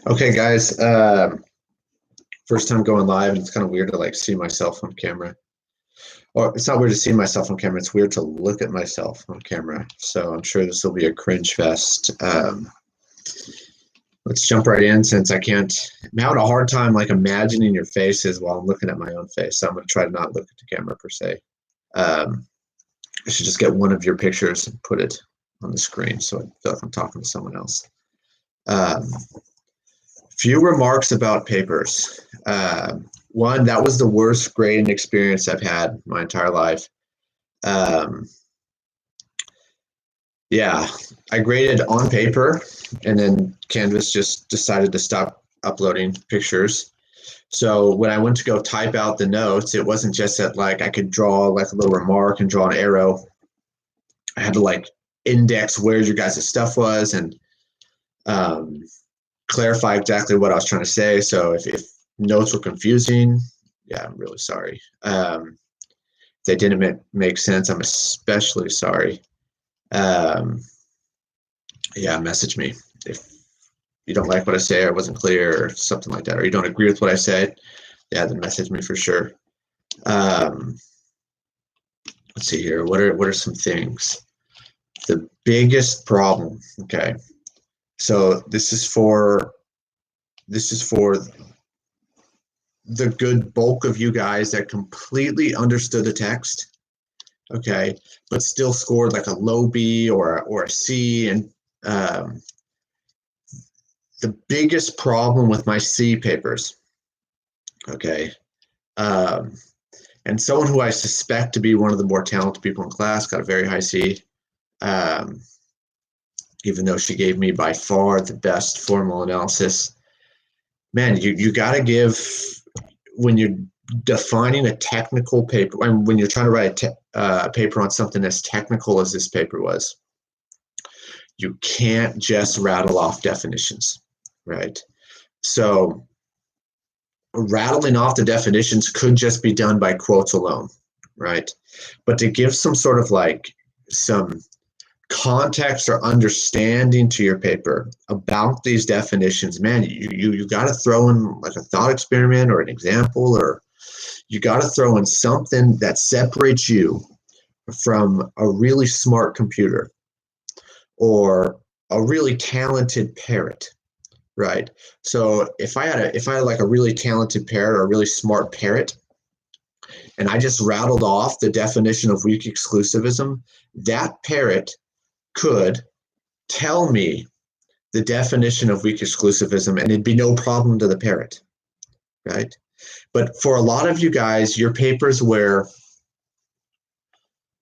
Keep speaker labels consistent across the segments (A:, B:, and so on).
A: Okay, guys. First time going live, and it's kind of weird to like see myself on camera. Or it's not weird to see myself on camera. It's weird to look at myself on camera. So I'm sure this will be a cringe fest. Let's jump right in since I can't. I'm having a hard time like imagining your faces while I'm looking at my own face. So I'm going to try to not look at the camera per se. I should just get one of your pictures and put it on the screen so I feel like I'm talking to someone else. Um, Few remarks about papers. One, that was the worst grading experience I've had my entire life. Um, yeah, I graded on paper, and then Canvas just decided to stop uploading pictures. So when I went to go type out the notes, it wasn't just that like I could draw like a little remark and draw an arrow. I had to like index where your guys' stuff was and um, clarify exactly what I was trying to say. So if notes were confusing, yeah, I'm really sorry. If they didn't make sense, I'm especially sorry. Yeah, message me if you don't like what I say or wasn't clear or something like that, or you don't agree with what I said. Yeah, then message me for sure. Um, let's see here. What are some things? The biggest problem. Okay, so this is for the good bulk of you guys that completely understood the text, okay, but still scored like a low B or a C. And um, the biggest problem with my C papers, okay, um, and someone who I suspect to be one of the more talented people in class got a very high C, um, even though she gave me by far the best formal analysis. Man, you got to give when you're defining a technical paper, and when you're trying to write a paper on something as technical as this paper was, you can't just rattle off definitions, right? So rattling off the definitions could just be done by quotes alone, right? But to give some sort of like some context or understanding to your paper about these definitions, man, you got to throw in like a thought experiment or an example, or you got to throw in something that separates you from a really smart computer or a really talented parrot, right? So if I had like a really talented parrot or a really smart parrot, and I just rattled off the definition of weak exclusivism, that parrot could tell me the definition of weak exclusivism, and it'd be no problem to the parrot, right? But for a lot of you guys, your papers where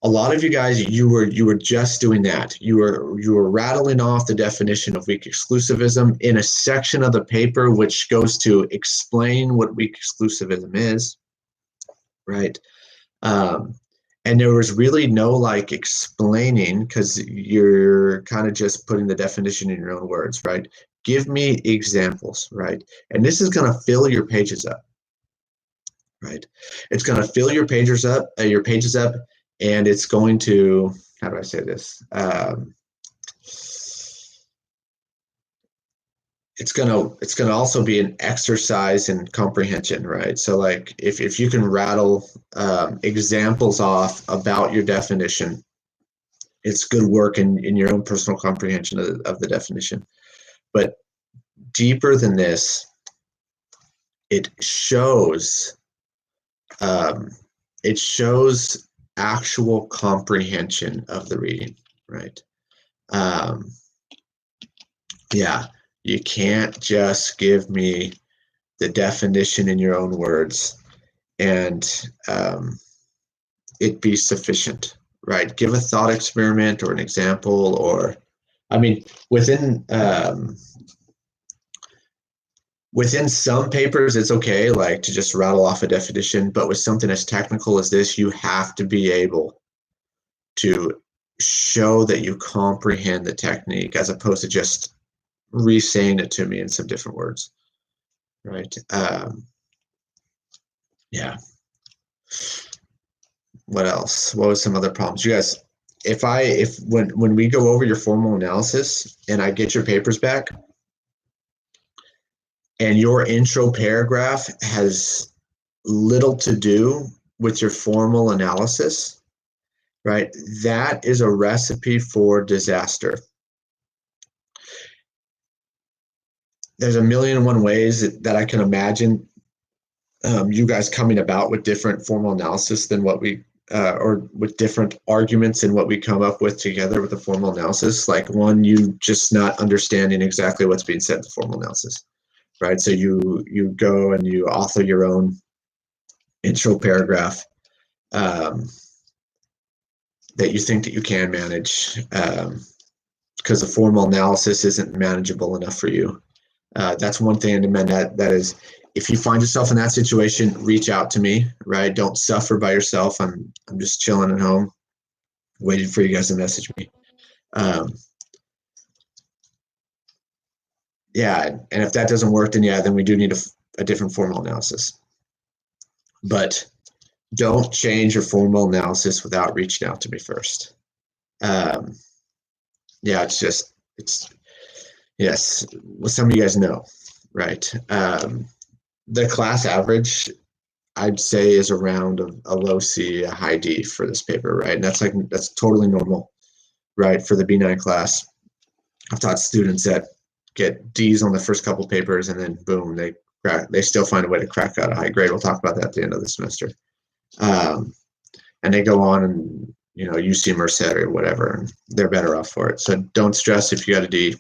A: a lot of you guys, you were just doing that. You were rattling off the definition of weak exclusivism in a section of the paper which goes to explain what weak exclusivism is, right? Um, and there was really no like explaining because you're kind of just putting the definition in your own words, right? Give me examples, right? And this is going to fill your pages up, right? It's going to fill your pages up, and it's going to, how do I say this? It's gonna also be an exercise in comprehension, right? So like if you can rattle examples off about your definition, it's good work in your own personal comprehension of the definition. But deeper than this, it shows um, it shows actual comprehension of the reading, right? Um, yeah, you can't just give me the definition in your own words and it be sufficient, right? Give a thought experiment or an example, or, I mean, within some papers, it's okay, like to just rattle off a definition, but with something as technical as this, you have to be able to show that you comprehend the technique as opposed to just re-saying it to me in some different words, right? Yeah. What else? What was some other problems? You guys, if when we go over your formal analysis and I get your papers back, and your intro paragraph has little to do with your formal analysis, right? That is a recipe for disaster. There's a million and one ways that I can imagine you guys coming about with different formal analysis than what we or with different arguments and what we come up with together with the formal analysis. Like one, you just not understanding exactly what's being said in the formal analysis, right? So you go and you author your own intro paragraph that you think that you can manage because the formal analysis isn't manageable enough for you. That's one thing, and that is, if you find yourself in that situation, reach out to me, right? Don't suffer by yourself. I'm just chilling at home, waiting for you guys to message me. Yeah, and if that doesn't work, then we do need a different formal analysis. But don't change your formal analysis without reaching out to me first. Yeah, yes, well, some of you guys know, right? The class average, I'd say, is around a low C, a high D for this paper, right? And that's totally normal, right? For the B9 class, I've taught students that get D's on the first couple papers, and then boom, they still find a way to crack out a high grade. We'll talk about that at the end of the semester. And they go on and UC Merced or whatever, and they're better off for it. So don't stress if you got a D.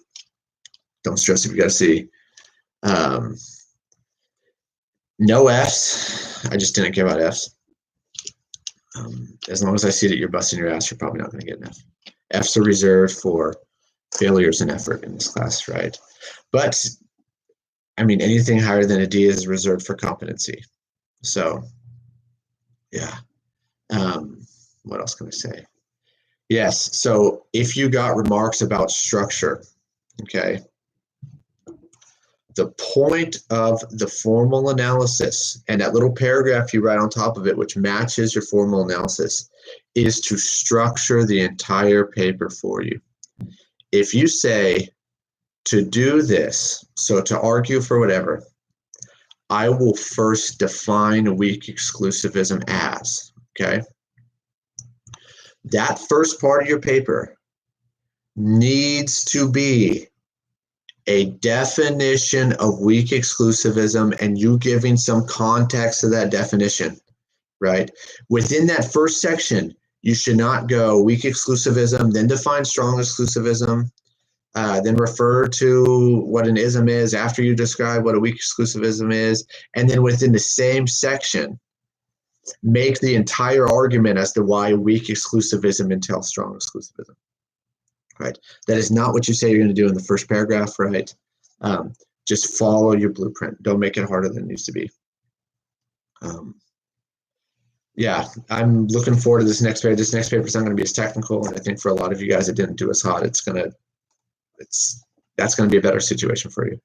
A: Don't stress if you got a C. No Fs. I just didn't give out Fs. As long as I see that you're busting your ass, you're probably not going to get an F. Fs are reserved for failures in effort in this class, right? But I mean, anything higher than a D is reserved for competency. So, yeah. What else can I say? Yes. So if you got remarks about structure, okay, the point of the formal analysis and that little paragraph you write on top of it, which matches your formal analysis, is to structure the entire paper for you. If you say to do this, so to argue for whatever, I will first define weak exclusivism as, okay? That first part of your paper needs to be a definition of weak exclusivism and you giving some context to that definition, right? Within that first section, you should not go weak exclusivism, then define strong exclusivism, then refer to what an ism is after you describe what a weak exclusivism is, and then within the same section, make the entire argument as to why weak exclusivism entails strong exclusivism, right? That is not what you say you're going to do in the first paragraph, right? Just follow your blueprint. Don't make it harder than it needs to be. Yeah, I'm looking forward to this next paper. This next paper is not going to be as technical, and I think for a lot of you guys that didn't do as hot, that's going to be a better situation for you,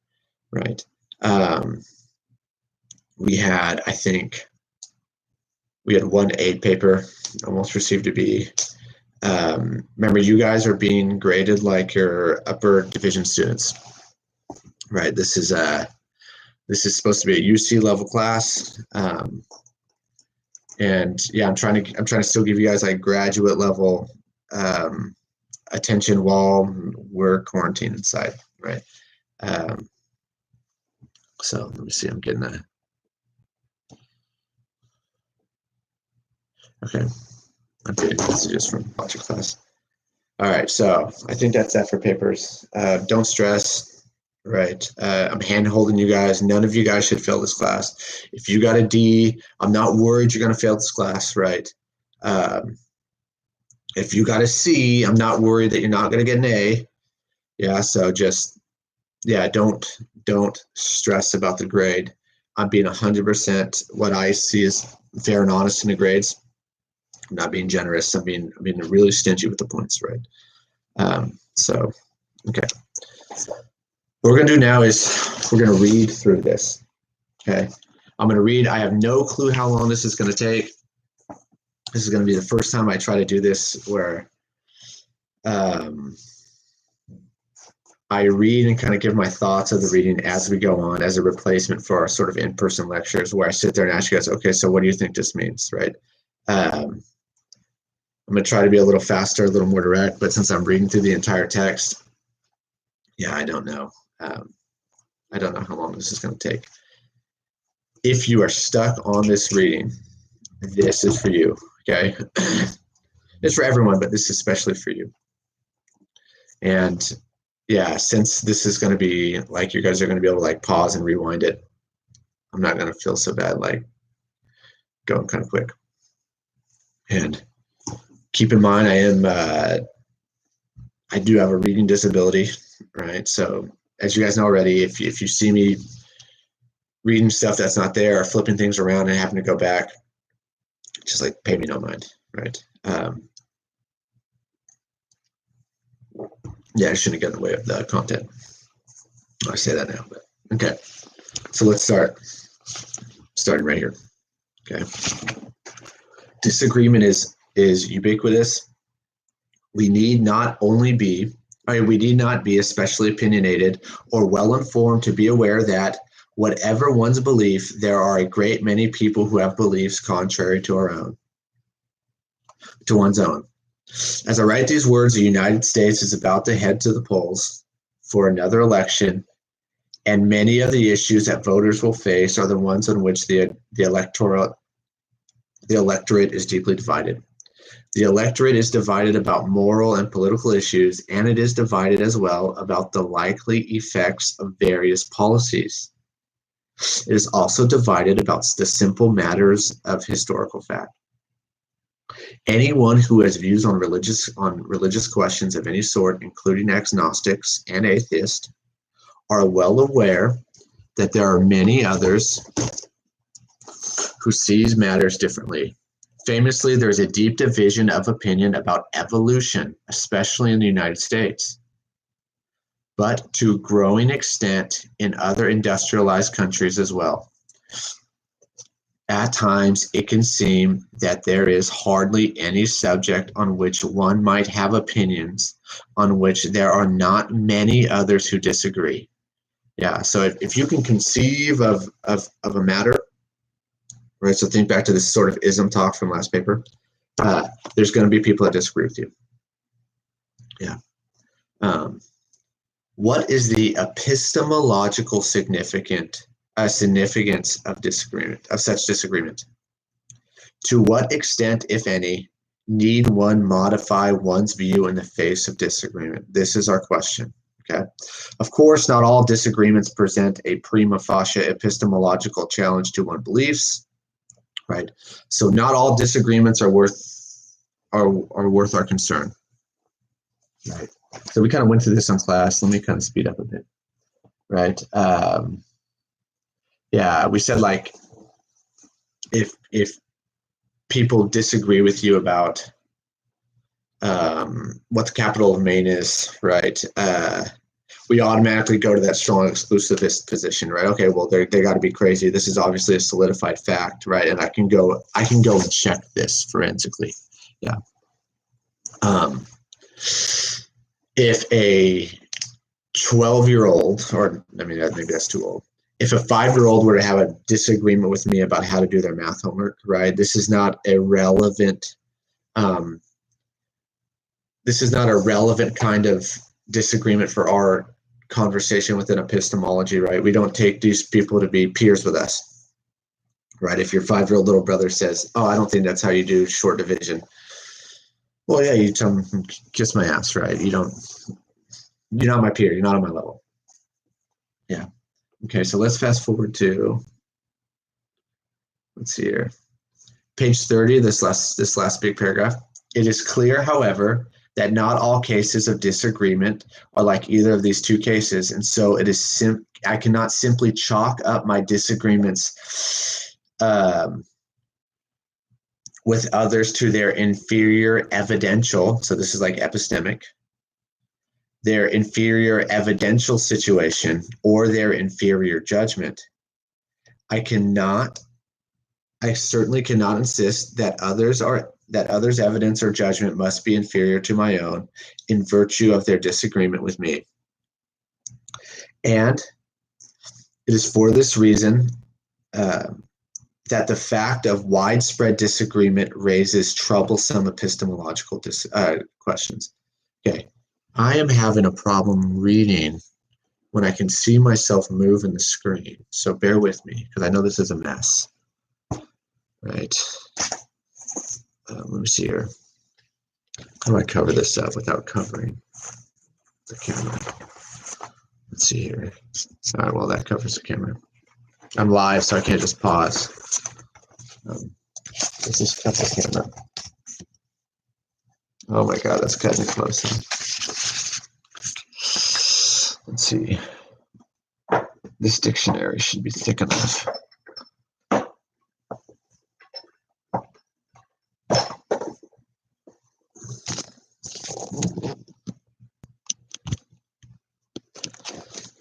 A: right? We had one A paper, almost received a B. Remember, you guys are being graded like your upper division students, right? This is supposed to be a UC level class, and yeah, I'm trying to still give you guys like graduate level attention while we're quarantined inside, right? So let me see. I'm getting that. Okay, I'm getting messages from lots of class. All right, so I think that's that for papers. Don't stress, right? I'm hand-holding you guys. None of you guys should fail this class. If you got a D, I'm not worried you're going to fail this class, right? If you got a C, I'm not worried that you're not going to get an A. Yeah, so just, yeah, don't stress about the grade. I'm being 100% what I see as fair and honest in the grades. I'm not being generous. I'm being really stingy with the points, right? So, okay. What we're going to do now is we're going to read through this, okay? I'm going to read. I have no clue how long this is going to take. This is going to be the first time I try to do this where I read and kind of give my thoughts of the reading as we go on as a replacement for our sort of in-person lectures where I sit there and ask you guys, okay, so what do you think this means, right? I'm going to try to be a little faster, a little more direct, but since I'm reading through the entire text, yeah, I don't know. I don't know how long this is going to take. If you are stuck on this reading, this is for you, okay? It's for everyone, but this is especially for you. And yeah, since this is going to be like you guys are going to be able to like pause and rewind it, I'm not going to feel so bad like going kind of quick. And keep in mind, I do have a reading disability, right? So as you guys know already, if you see me reading stuff that's not there or flipping things around and having to go back, just like pay me no mind, right? Yeah, I shouldn't get in the way of the content. I say that now, but okay. So let's start. Starting right here. Okay. Disagreement is ubiquitous. We need not be especially opinionated or well informed to be aware that whatever one's belief, there are a great many people who have beliefs contrary to one's own. As I write these words, the United States is about to head to the polls for another election, and many of the issues that voters will face are the ones on which the electorate is deeply divided. The electorate is divided about moral and political issues, and it is divided as well about the likely effects of various policies. It is also divided about the simple matters of historical fact. Anyone who has views on religious questions of any sort, including agnostics and atheists, are well aware that there are many others who sees matters differently. Famously, there is a deep division of opinion about evolution, especially in the United States, but to a growing extent in other industrialized countries as well. At times, it can seem that there is hardly any subject on which one might have opinions on which there are not many others who disagree. Yeah, so if you can conceive of a matter, right, so think back to this sort of ism talk from last paper, there's going to be people that disagree with you. Yeah. What is the epistemological significance of disagreement, of such disagreement? To what extent, if any, need one modify one's view in the face of disagreement? This is our question. Okay. Of course, not all disagreements present a prima facie epistemological challenge to one's beliefs, right? So not all disagreements are worth our concern, right? So we kind of went through this in class. Let me kind of speed up a bit, right? Yeah, we said like if people disagree with you about what the capital of Maine is, right? We automatically go to that strong exclusivist position, right? Okay, well, they got to be crazy. This is obviously a solidified fact, right? And I can go and check this forensically. Yeah. If a 12-year-old, or I mean, maybe that's too old. If a 5-year-old were to have a disagreement with me about how to do their math homework, right? This is not a relevant. This is not a relevant kind of disagreement for our conversation within epistemology, right? We don't take these people to be peers with us, right? If your 5-year-old little brother says, "Oh, I don't think that's how you do short division," well, yeah, you tell him, "Kiss my ass," right? You're not my peer. You're not on my level. Yeah. Okay, so let's fast forward to, let's see here, page 30. This last big paragraph. It is clear, however, that not all cases of disagreement are like either of these two cases, and so it is I cannot simply chalk up my disagreements with others to their inferior evidential, so this is like epistemic, their inferior evidential situation or their inferior judgment. I certainly cannot insist that others' evidence or judgment must be inferior to my own in virtue of their disagreement with me. And it is for this reason that the fact of widespread disagreement raises troublesome epistemological questions. Okay, I am having a problem reading when I can see myself move in the screen. So bear with me, because I know this is a mess. Right. Let me see here. How do I cover this up without covering the camera? Let's see here. All right, well, that covers the camera. I'm live, so I can't just pause. Let's just cut the camera. Oh my God, that's cutting it close. Let's see. This dictionary should be thick enough.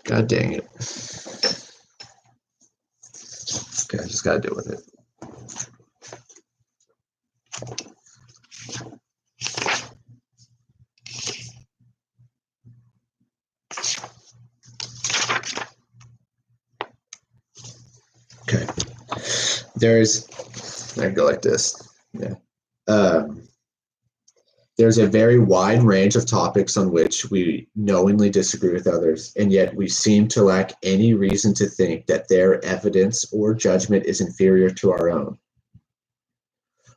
A: God dang it. Okay, I just gotta deal with it. Okay. I go like this. Yeah. There's a very wide range of topics on which we knowingly disagree with others, and yet we seem to lack any reason to think that their evidence or judgment is inferior to our own.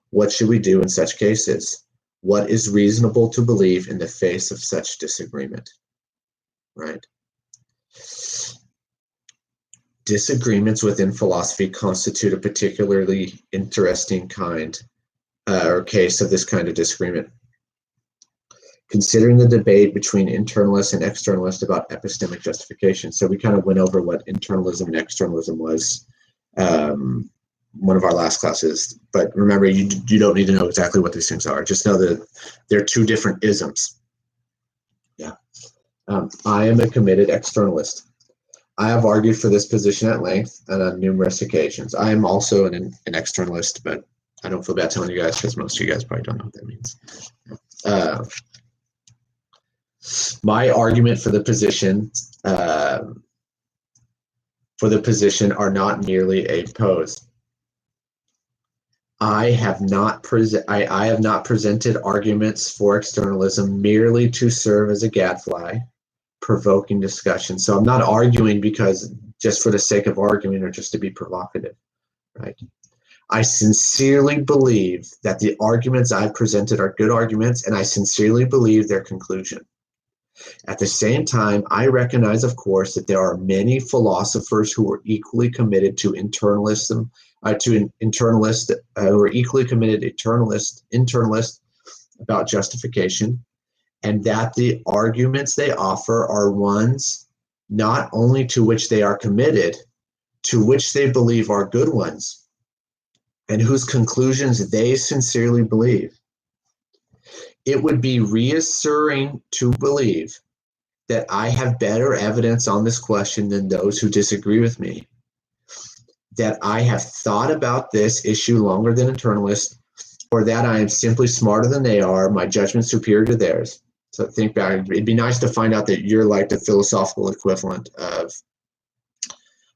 A: What should we do in such cases? What is reasonable to believe in the face of such disagreement? Right? Disagreements within philosophy constitute a particularly interesting kind or case of this kind of disagreement. Considering the debate between internalists and externalists about epistemic justification. So we kind of went over what internalism and externalism was one of our last classes. But remember, you don't need to know exactly what these things are. Just know that they're two different isms. Yeah. I am a committed externalist. I have argued for this position at length and on numerous occasions. I am also an externalist, but I don't feel bad telling you guys because most of you guys probably don't know what that means. My argument for the position are not merely a pose. I have not presented arguments for externalism merely to serve as a gadfly, provoking discussion. So I'm not arguing because just for the sake of arguing or just to be provocative, right? I sincerely believe that the arguments I've presented are good arguments, and I sincerely believe their conclusion. At the same time, I recognize, of course, that there are many philosophers who are equally committed to internalism, who are equally committed internalist about justification, and that the arguments they offer are ones not only to which they are committed, to which they believe are good ones, and whose conclusions they sincerely believe. It would be reassuring to believe that I have better evidence on this question than those who disagree with me, that I have thought about this issue longer than internalists, or that I am simply smarter than they are, my judgment superior to theirs. So think back, it'd be nice to find out that you're like the philosophical equivalent of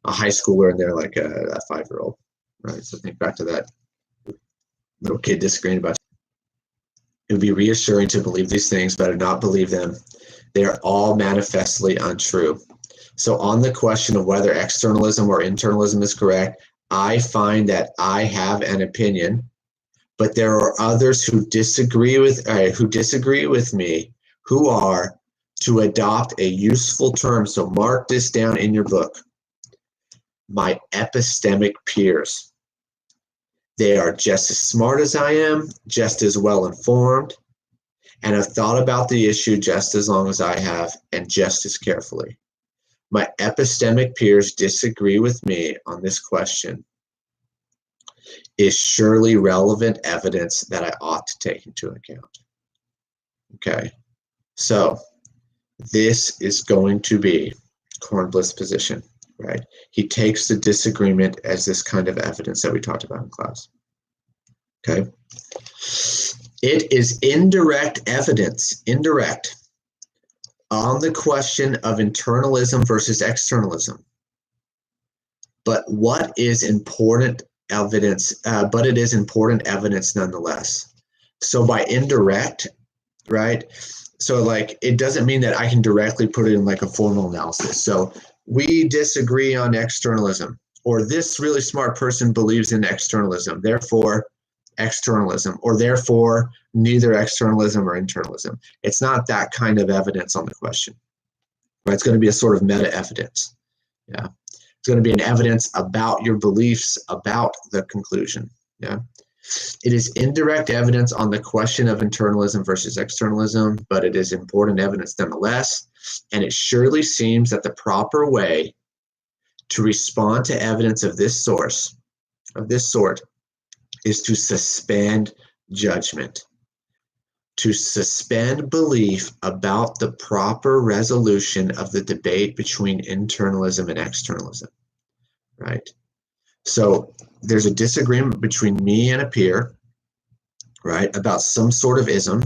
A: a high schooler and they're like a 5-year-old, right? So think back to that little kid disagreeing about. It would be reassuring to believe these things, but to not believe them. They are all manifestly untrue. So on the question of whether externalism or internalism is correct, I find that I have an opinion, but there are others who disagree with me, who are, to adopt a useful term, so mark this down in your book, my epistemic peers. They are just as smart as I am, just as well informed, and have thought about the issue just as long as I have, and just as carefully. My epistemic peers disagree with me on this question is surely relevant evidence that I ought to take into account. Okay, so this is going to be Kornbluth's position, right? He takes the disagreement as this kind of evidence that we talked about in class. Okay. It is indirect evidence, on the question of internalism versus externalism. But what is important evidence? But it is important evidence nonetheless. So by indirect, right? So like it doesn't mean that I can directly put it in like a formal analysis. So we disagree on externalism, or this really smart person believes in externalism, therefore externalism, or therefore neither externalism or internalism. It's not that kind of evidence on the question. Right? It's going to be a sort of meta evidence. Yeah. It's going to be an evidence about your beliefs about the conclusion. Yeah. It is indirect evidence on the question of internalism versus externalism, but it is important evidence nonetheless. And it surely seems that the proper way to respond to evidence of this sort, is to suspend judgment, to suspend belief about the proper resolution of the debate between internalism and externalism, right? So there's a disagreement between me and a peer, right, about some sort of ism,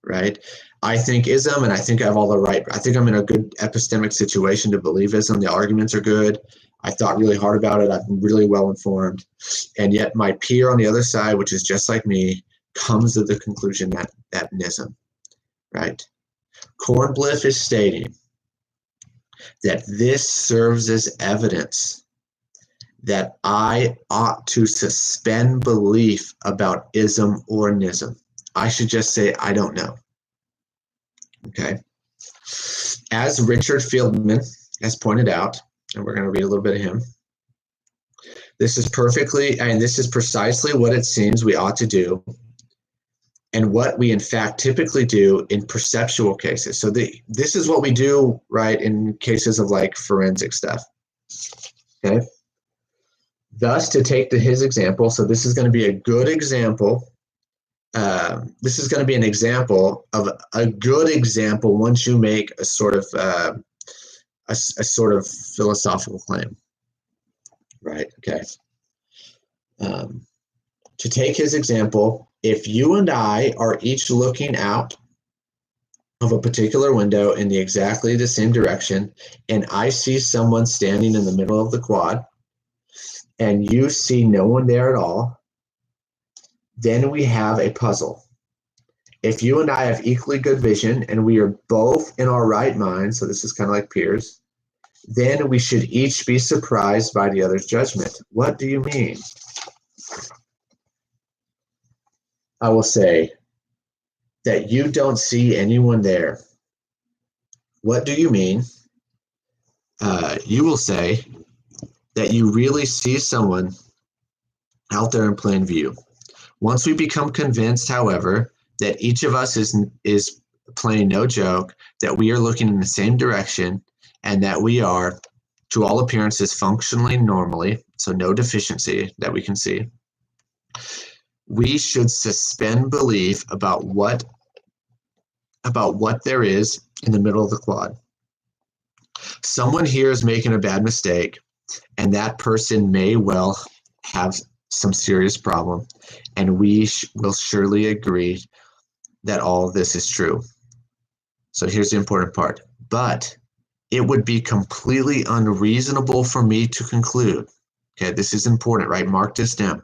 A: right? I think ism, and I think I have all the right, I think I'm in a good epistemic situation to believe ism. The arguments are good. I thought really hard about it. I've been really well informed. And yet my peer on the other side, which is just like me, comes to the conclusion that ism, right? Kornblith is stating that this serves as evidence that I ought to suspend belief about ism or nism. I should just say, I don't know. Okay. As Richard Fieldman has pointed out, and we're going to read a little bit of him, this is precisely what it seems we ought to do, and what we in fact typically do in perceptual cases. So this is what we do, right, in cases of like forensic stuff. Okay. Thus, to take his example, so this is going to be a good example. This is going to be an example of a good example once you make a sort of philosophical claim, right? Okay. To take his example, if you and I are each looking out of a particular window in exactly the same direction, and I see someone standing in the middle of the quad, and you see no one there at all, then we have a puzzle. If you and I have equally good vision and we are both in our right mind, so this is kind of like peers, then we should each be surprised by the other's judgment. What do you mean? I will say that you don't see anyone there. What do you mean? You will say that you really see someone out there in plain view. Once we become convinced, however, that each of us is playing no joke, that we are looking in the same direction, and that we are, to all appearances, functionally normally, so no deficiency that we can see, we should suspend belief about what there is in the middle of the quad. Someone here is making a bad mistake, and that person may well have some serious problem, and we will surely agree that all of this is true. So here's the important part. But it would be completely unreasonable for me to conclude, okay, this is important, right? Mark this down.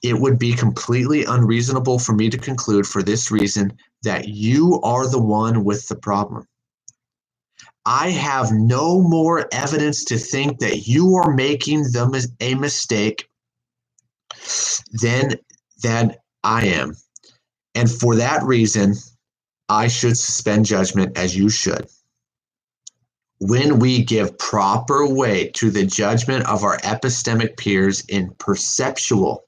A: It would be completely unreasonable for me to conclude for this reason that you are the one with the problem. I have no more evidence to think that you are making a mistake than I am. And for that reason, I should suspend judgment as you should. When we give proper weight to the judgment of our epistemic peers in perceptual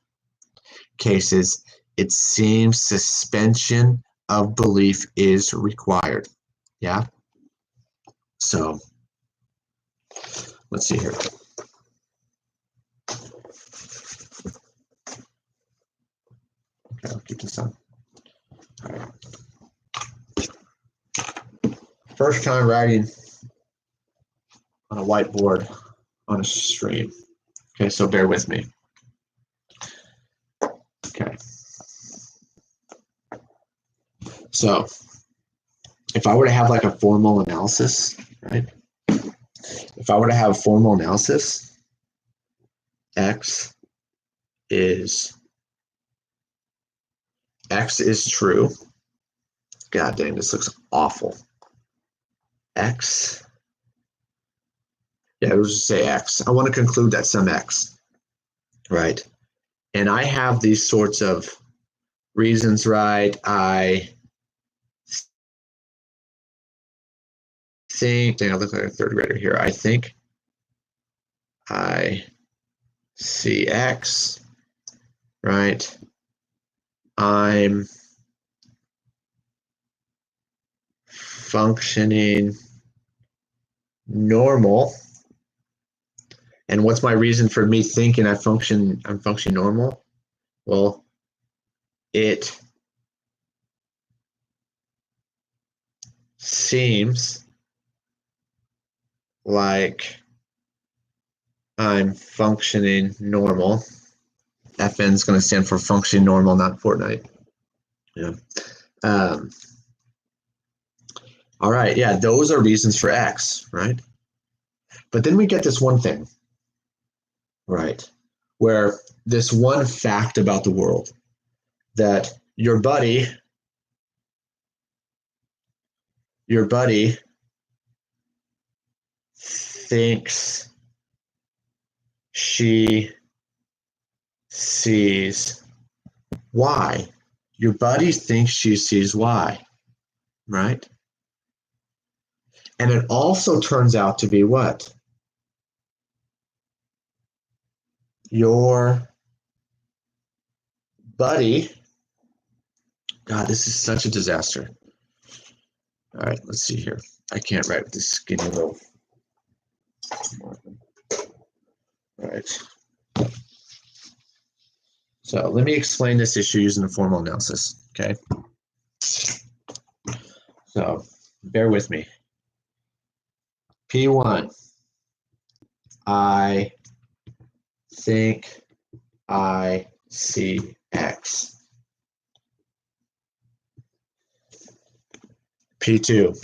A: cases, it seems suspension of belief is required. Yeah? So, let's see here. Okay, I'll keep this on. All right. First time writing on a whiteboard on a stream. Okay, so bear with me. Okay. So if I were to have like a formal analysis, right? If I were to have a formal analysis, X is true. God dang, this looks awful. X, yeah, it was just say X. I want to conclude that some X, right? And I have these sorts of reasons, right? I think, dang, I look like a third grader here. I think I see X, right? I'm functioning normal. And what's my reason for me thinking I'm functioning normal? Well, it seems like I'm functioning normal. FN is going to stand for functioning normal, not Fortnite. Yeah. All right. Yeah, those are reasons for X, right? But then we get this one thing, right? Where this one fact about the world that your buddy thinks she sees Y. Your buddy thinks she sees Y, right? And it also turns out to be what? Your buddy, God, this is such a disaster. All right, let's see here. I can't write with this skinny little. All right. So let me explain this issue using a formal analysis, okay? So bear with me. P1, I think I see X. P2,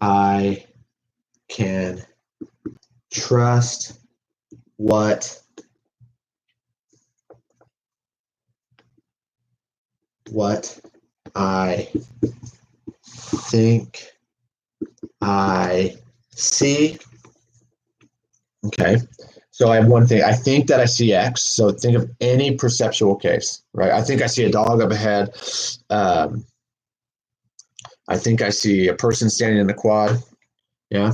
A: I can trust what I think I see. Okay, so I have one thing. I think that I see X. So think of any perceptual case, right? I think I see a dog up ahead. I think I see a person standing in the quad. Yeah.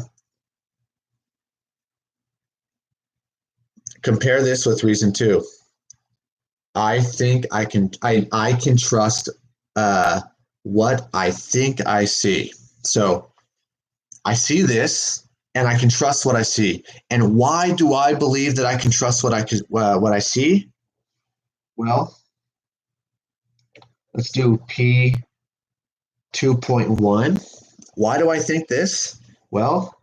A: Compare this with reason 2. I think I can trust what I think I see. So I see this and I can trust what I see. And why do I believe that I can trust what I see? Well, let's do P 2.1. Why do I think this? Well,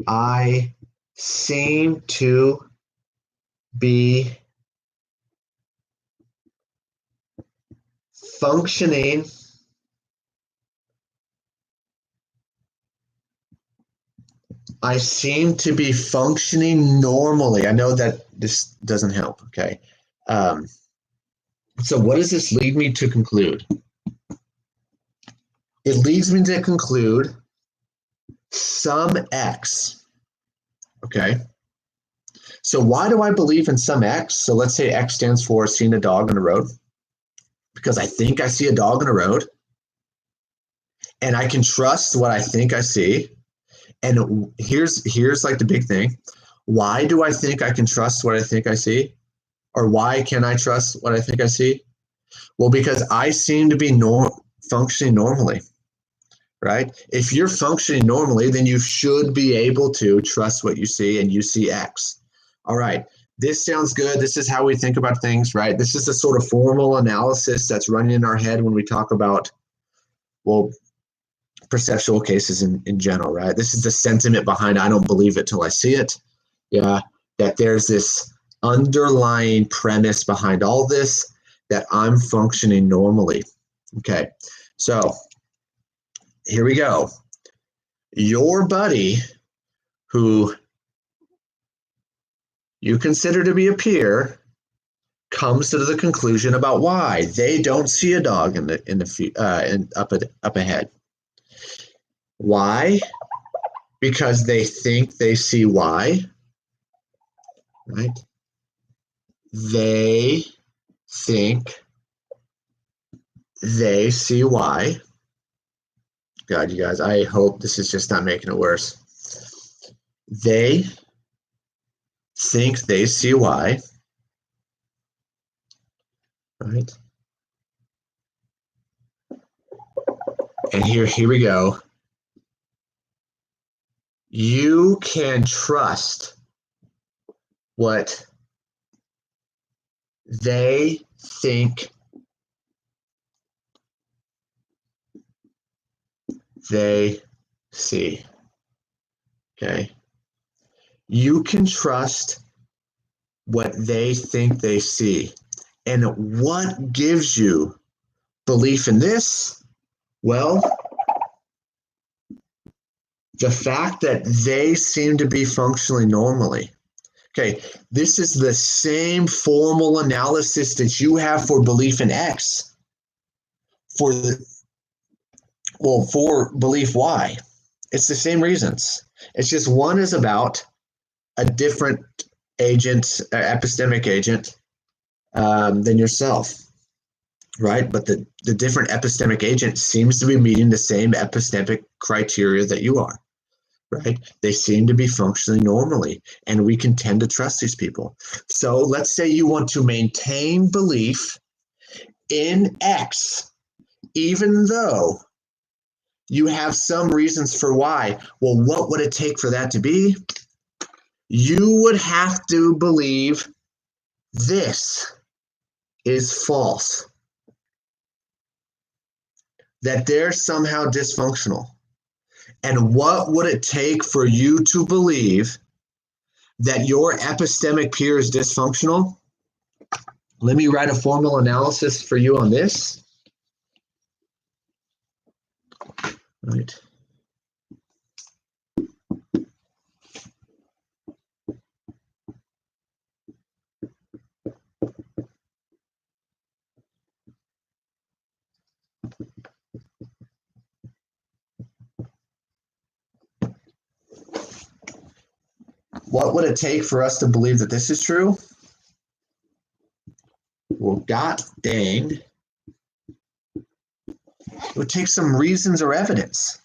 A: I seem to be functioning normally. I know that this doesn't help, okay? So what does this lead me to conclude? It leads me to conclude some X, okay? So why do I believe in some X? So let's say X stands for seeing a dog on the road, because I think I see a dog on the road, and I can trust what I think I see. And here's like the big thing. Why do I think I can trust what I think I see? Or why can I trust what I think I see? Well, because I seem to be functioning normally, right? If you're functioning normally, then you should be able to trust what you see, and you see X. All right, this sounds good. This is how we think about things, right? This is the sort of formal analysis that's running in our head when we talk about, well, perceptual cases in general, right? This is the sentiment behind I don't believe it till I see it. Yeah, that there's this underlying premise behind all this, that I'm functioning normally. Okay, so here we go. Your buddy, who you consider to be a peer, comes to the conclusion about why they don't see a dog up ahead. Why? Because they think they see Y, right? They think they see Y. God, you guys, I hope this is just not making it worse. They think they see Y, right? And here we go. You can trust what they think they see. Okay. You can trust what they think they see. And what gives you belief in this? Well, the fact that they seem to be functioning normally. Okay, this is the same formal analysis that you have for belief in X for belief Y. It's the same reasons. It's just one is about a different agent, epistemic agent, than yourself, right? But the different epistemic agent seems to be meeting the same epistemic criteria that you are, right? They seem to be functioning normally, and we can tend to trust these people. So let's say you want to maintain belief in X, even though you have some reasons for Y. Well, what would it take for that to be? You would have to believe this is false, that they're somehow dysfunctional. And what would it take for you to believe that your epistemic peer is dysfunctional? Let me write a formal analysis for you on this. Right. What would it take for us to believe that this is true? Well, god dang, it would take some reasons or evidence.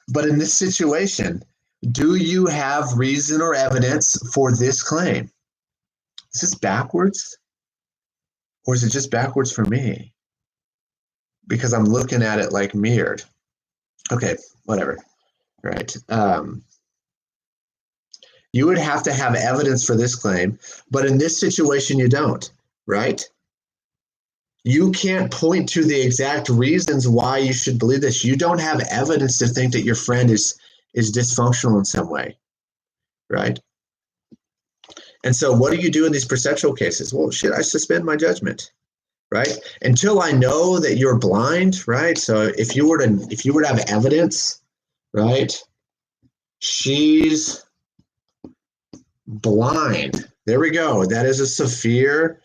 A: But in this situation, do you have reason or evidence for this claim? Is this backwards? Or is it just backwards for me? Because I'm looking at it like mirrored. Okay, whatever. Right. You would have to have evidence for this claim, but in this situation, you don't, right? You can't point to the exact reasons why you should believe this. You don't have evidence to think that your friend is dysfunctional in some way, right? And so what do you do in these perceptual cases? Well, shit, I suspend my judgment, right? Until I know that you're blind, right? So if you were to have evidence, right? She's blind. There we go. That is a severe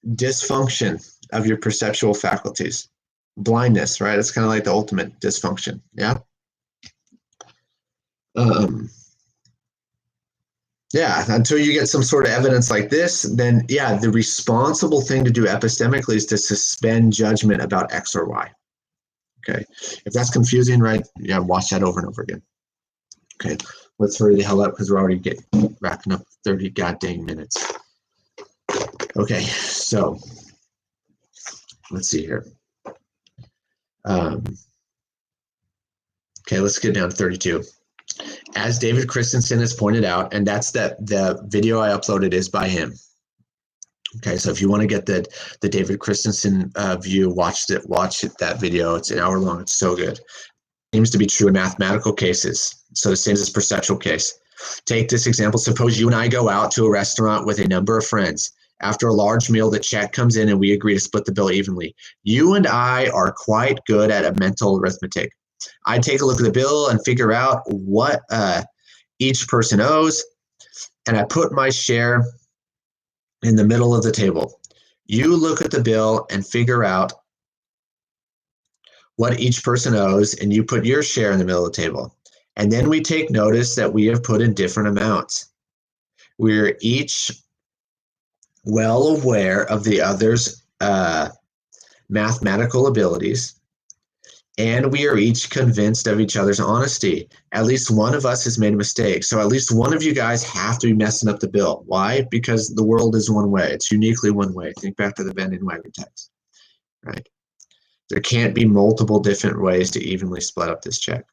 A: dysfunction of your perceptual faculties. Blindness, right? It's kind of like the ultimate dysfunction. Yeah. Yeah, until you get some sort of evidence like this, then yeah, the responsible thing to do epistemically is to suspend judgment about X or Y. Okay. If that's confusing, right? Yeah, watch that over and over again. Okay. Let's hurry the hell up because we're already wrapping up 30 goddamn minutes. Okay, so let's see here. Okay, let's get down to 32. As David Christensen has pointed out, and that's the video I uploaded is by him. Okay, so if you want to get the David Christensen view, watch that video. It's an hour long. It's so good. It seems to be true in mathematical cases. So the same as this perceptual case. Take this example. Suppose you and I go out to a restaurant with a number of friends. After a large meal, the check comes in and we agree to split the bill evenly. You and I are quite good at a mental arithmetic. I take a look at the bill and figure out what each person owes, and I put my share in the middle of the table. You look at the bill and figure out what each person owes, and you put your share in the middle of the table. And then we take notice that we have put in different amounts. We're each well aware of the other's mathematical abilities, and we are each convinced of each other's honesty. At least one of us has made a mistake. So at least one of you guys have to be messing up the bill. Why? Because the world is one way. It's uniquely one way. Think back to the bending wagon text, right? There can't be multiple different ways to evenly split up this check.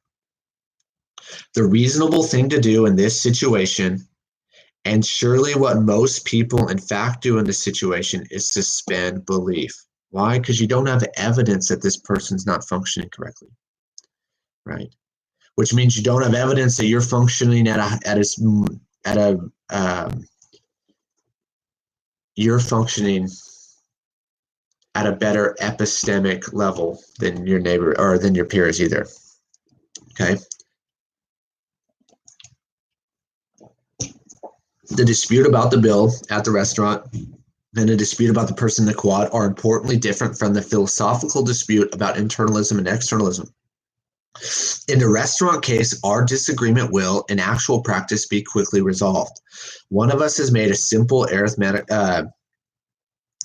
A: The reasonable thing to do in this situation, and surely what most people in fact do in this situation, is suspend belief. Why? Because you don't have evidence that this person's not functioning correctly, right? Which means you don't have evidence that you're functioning you're functioning at a better epistemic level than your neighbor or than your peers either. Okay. The dispute about the bill at the restaurant and a dispute about the person in the quad are importantly different from the philosophical dispute about internalism and externalism. In the restaurant case, our disagreement will, in actual practice, be quickly resolved. One of us has made a simple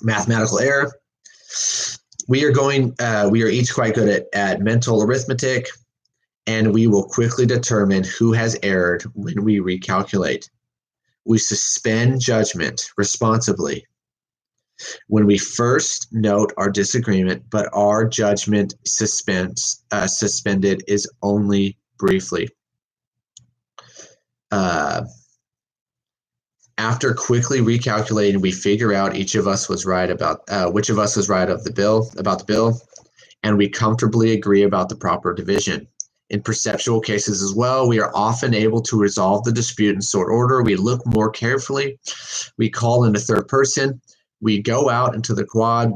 A: mathematical error. We are each quite good at mental arithmetic, and we will quickly determine who has erred when we recalculate. We suspend judgment responsibly when we first note our disagreement, but our judgment suspended is only briefly. After quickly recalculating, we figure out each of us was right about which of us was right about the bill, and we comfortably agree about the proper division. In perceptual cases as well, we are often able to resolve the dispute in short order. We look more carefully. We call in a third person. We go out into the quad.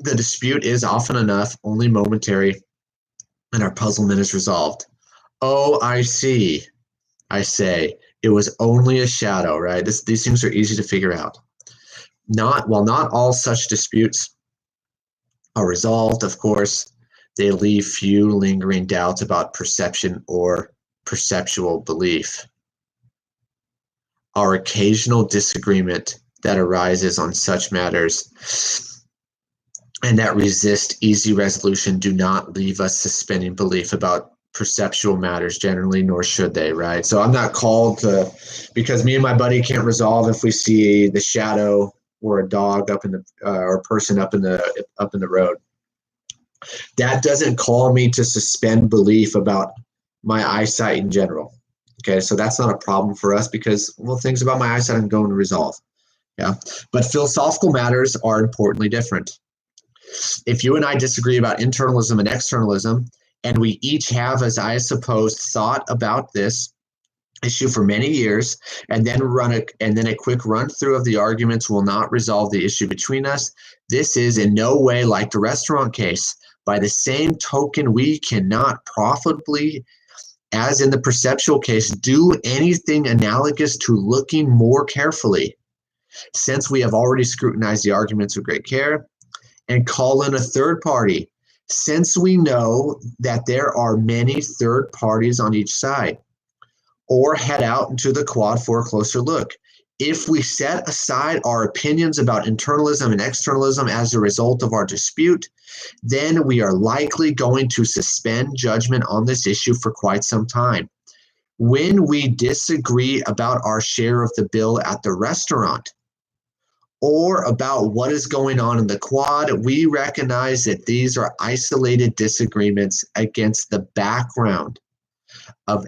A: The dispute is often enough, only momentary, and our puzzlement is resolved. Oh, I see, I say. It was only a shadow, right? These things are easy to figure out. While not all such disputes are resolved, of course, they leave few lingering doubts about perception or perceptual belief. Our occasional disagreement that arises on such matters and that resist easy resolution do not leave us suspending belief about perceptual matters generally, nor should they, right? So I'm not called to, because me and my buddy can't resolve if we see the shadow or a dog up in the or a person up in the road. That doesn't call me to suspend belief about my eyesight in general. Okay, so that's not a problem for us because, well, things about my eyesight I'm going to resolve. Yeah, but philosophical matters are importantly different. If you and I disagree about internalism and externalism, and we each have, as I suppose, thought about this issue for many years, and then a quick run through of the arguments will not resolve the issue between us, this is in no way like the restaurant case. By the same token, we cannot profitably, as in the perceptual case, do anything analogous to looking more carefully, since we have already scrutinized the arguments with great care, and call in a third party, since we know that there are many third parties on each side, or head out into the quad for a closer look. If we set aside our opinions about internalism and externalism as a result of our dispute, then we are likely going to suspend judgment on this issue for quite some time. When we disagree about our share of the bill at the restaurant, or about what is going on in the quad, we recognize that these are isolated disagreements against the background of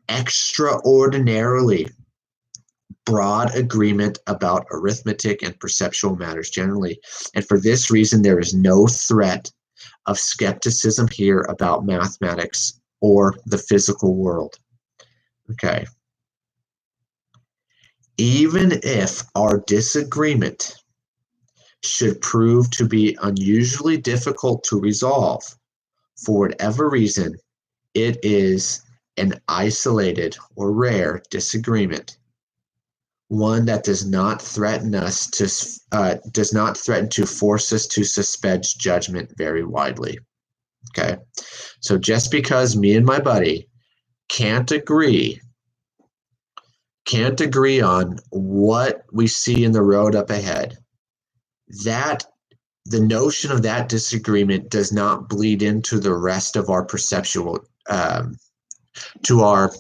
A: extraordinarily broad agreement about arithmetic and perceptual matters generally. And for this reason, there is no threat of skepticism here about mathematics or the physical world. Okay. even if our disagreement should prove to be unusually difficult to resolve for whatever reason, it is an isolated or rare disagreement, one that does not threaten to force us to suspend judgment very widely. Okay, so just because me and my buddy can't agree on what we see in the road up ahead, that the notion of that disagreement does not bleed into the rest of our perceptual, to our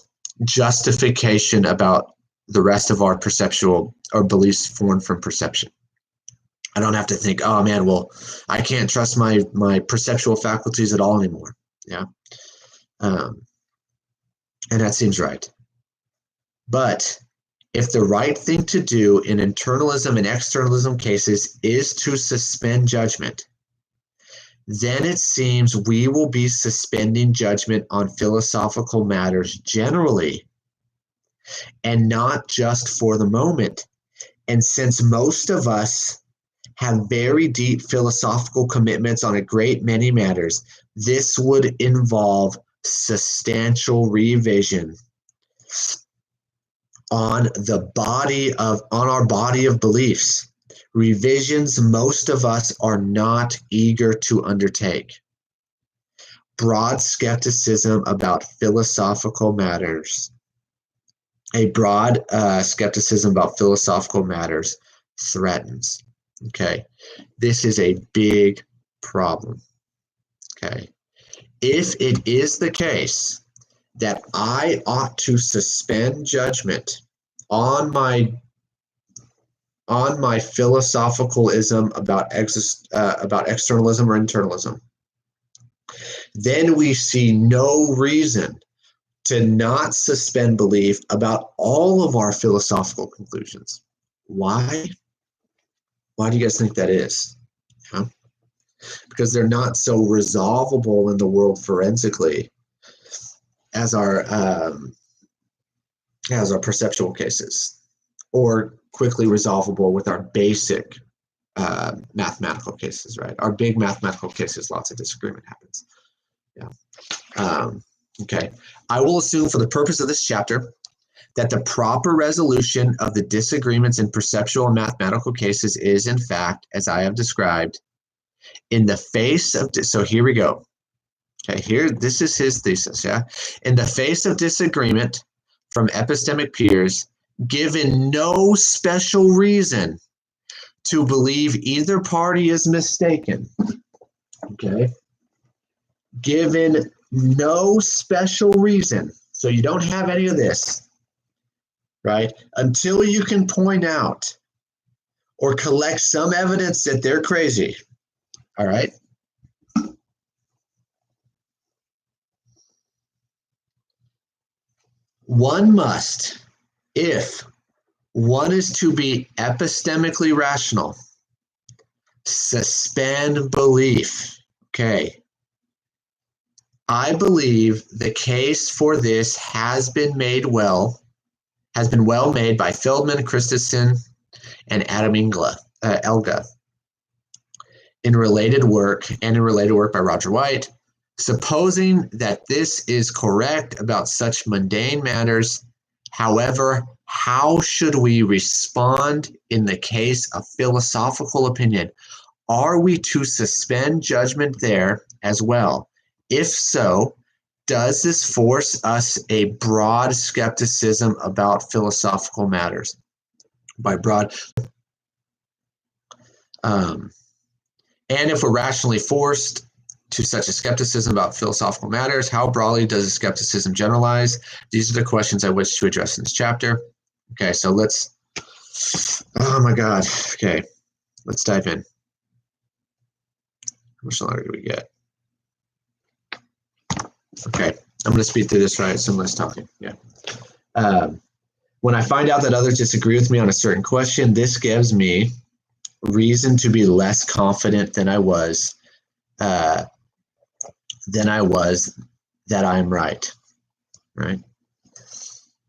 A: justification about the rest of our perceptual or beliefs formed from perception. I don't have to think, oh man, well, I can't trust my perceptual faculties at all anymore. Yeah. And that seems right. But if the right thing to do in internalism and externalism cases is to suspend judgment, then it seems we will be suspending judgment on philosophical matters generally, and not just for the moment. And since most of us have very deep philosophical commitments on a great many matters, this would involve substantial revision on our body of beliefs, revisions most of us are not eager to undertake. Broad skepticism about philosophical matters. A broad skepticism about philosophical matters threatens. Okay, this is a big problem. Okay, if it is the case that I ought to suspend judgment on my philosophicalism about externalism or internalism, then we see no reason to not suspend belief about all of our philosophical conclusions. Why? Why do you guys think that is? Huh? Because they're not so resolvable in the world forensically as our perceptual cases, or quickly resolvable with our basic mathematical cases, right? Our big mathematical cases, lots of disagreement happens. Yeah. Okay. I will assume for the purpose of this chapter that the proper resolution of the disagreements in perceptual and mathematical cases is, in fact, as I have described, in the face of, so here we go. Okay, this is his thesis, yeah? In the face of disagreement from epistemic peers, given no special reason to believe either party is mistaken, okay? Given no special reason, so you don't have any of this, right? Until you can point out or collect some evidence that they're crazy, all right? One must, if one is to be epistemically rational, suspend belief. Okay. I believe the case for this has been well made by Feldman, Christensen, and Adam Elga in related work by Roger White. Supposing that this is correct about such mundane matters, however, how should we respond in the case of philosophical opinion? Are we to suspend judgment there as well? If so, does this force us a broad skepticism about philosophical matters? By broad, and if we're rationally forced to such a skepticism about philosophical matters, how broadly does the skepticism generalize? These are the questions I wish to address in this chapter. Okay, so oh my God. Okay, let's dive in. How much longer do we get? Okay, I'm going to speed through this, right? Some less talking. Yeah. When I find out that others disagree with me on a certain question, this gives me reason to be less confident than I was that I'm right. Right?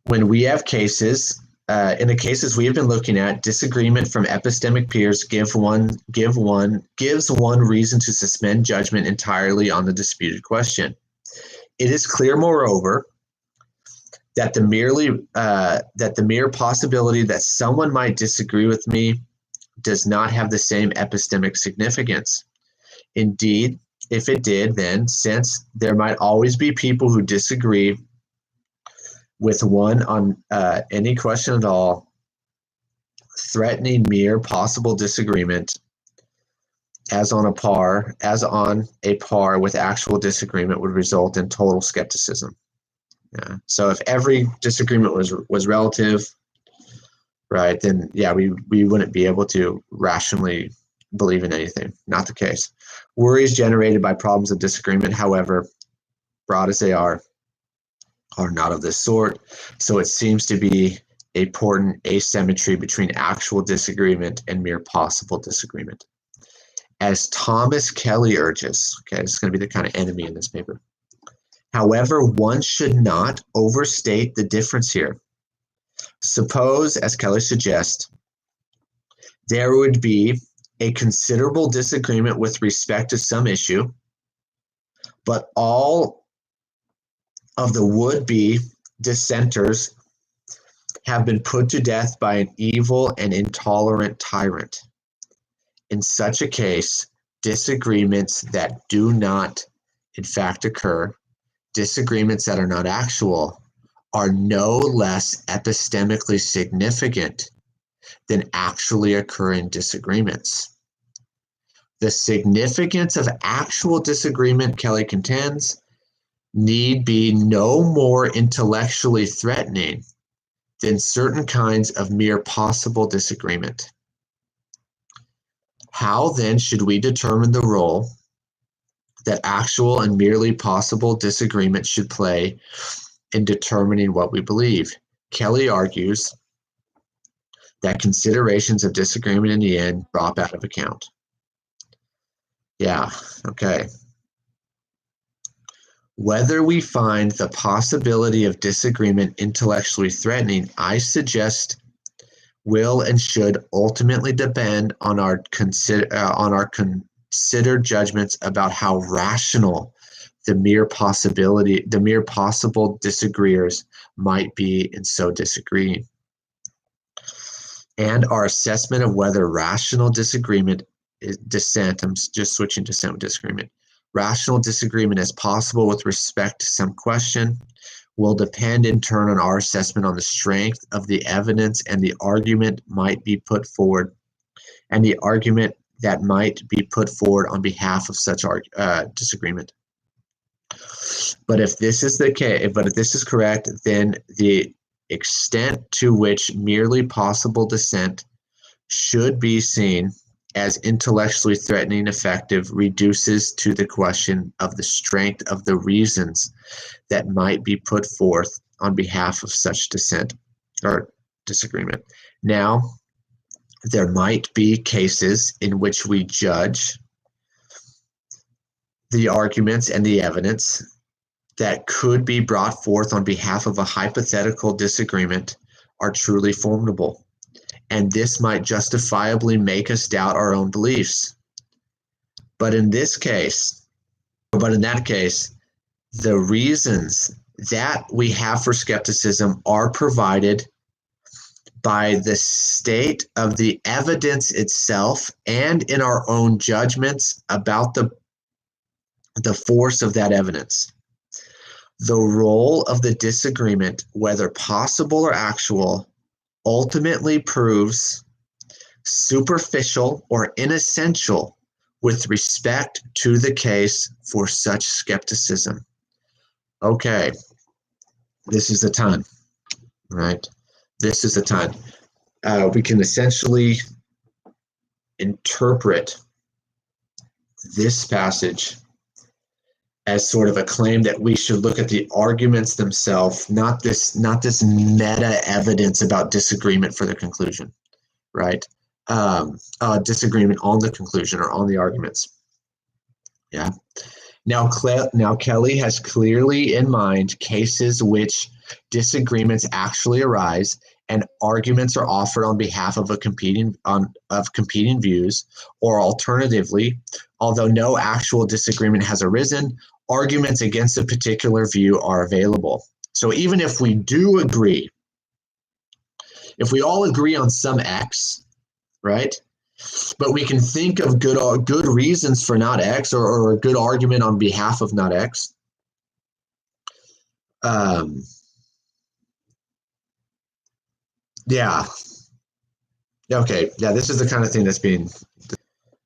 A: When we have cases in the cases we have been looking at, disagreement from epistemic peers gives one reason to suspend judgment entirely on the disputed question. It is clear, moreover, that the mere possibility that someone might disagree with me does not have the same epistemic significance. Indeed, if it did, then, since there might always be people who disagree with one on any question at all, threatening mere possible disagreement as on a par with actual disagreement would result in total skepticism. Yeah. So if every disagreement was relative, right, then yeah, we wouldn't be able to rationally believe in anything. Not the case. Worries generated by problems of disagreement, however broad as they are not of this sort. So it seems to be a important asymmetry between actual disagreement and mere possible disagreement. As Thomas Kelly urges, okay, this is going to be the kind of enemy in this paper. However, one should not overstate the difference here. Suppose, as Kelly suggests, there would be a considerable disagreement with respect to some issue, but all of the would-be dissenters have been put to death by an evil and intolerant tyrant. In such a case, disagreements that do not, in fact, occur, disagreements that are not actual, are no less epistemically significant than actually occurring disagreements. The significance of actual disagreement, Kelly contends, need be no more intellectually threatening than certain kinds of mere possible disagreement. How then should we determine the role that actual and merely possible disagreement should play in determining what we believe? Kelly argues that considerations of disagreement in the end drop out of account. Yeah, okay. Whether we find the possibility of disagreement intellectually threatening, I suggest, will and should ultimately depend on our considered judgments about how rational the mere possible disagreeers might be in so disagreeing, and our assessment of whether rational disagreement is dissent. I'm just switching dissent with disagreement. Rational disagreement is possible with respect to some question will depend in turn on our assessment on the strength of the evidence and the argument might be put forward, and the argument that might be put forward on behalf of such disagreement. But if this is the case, if this is correct, then the extent to which merely possible dissent should be seen as intellectually threatening effective reduces to the question of the strength of the reasons that might be put forth on behalf of such dissent or disagreement. Now, there might be cases in which we judge the arguments and the evidence that could be brought forth on behalf of a hypothetical disagreement are truly formidable, and this might justifiably make us doubt our own beliefs. But in that case, the reasons that we have for skepticism are provided by the state of the evidence itself and in our own judgments about the force of that evidence. The role of the disagreement, whether possible or actual, ultimately proves superficial or inessential with respect to the case for such skepticism. Okay, this is the time, right? This is the time. We can essentially interpret this passage as sort of a claim that we should look at the arguments themselves, not this meta evidence about disagreement for the conclusion, right? Disagreement on the conclusion or on the arguments. Yeah. Now Kelly has clearly in mind cases which disagreements actually arise and arguments are offered on behalf of competing views, or alternatively, although no actual disagreement has arisen, arguments against a particular view are available. So even if we do agree, if we all agree on some X, right? But we can think of good reasons for not X, or a good argument on behalf of not X. Yeah. Okay. Yeah, this is the kind of thing that's being,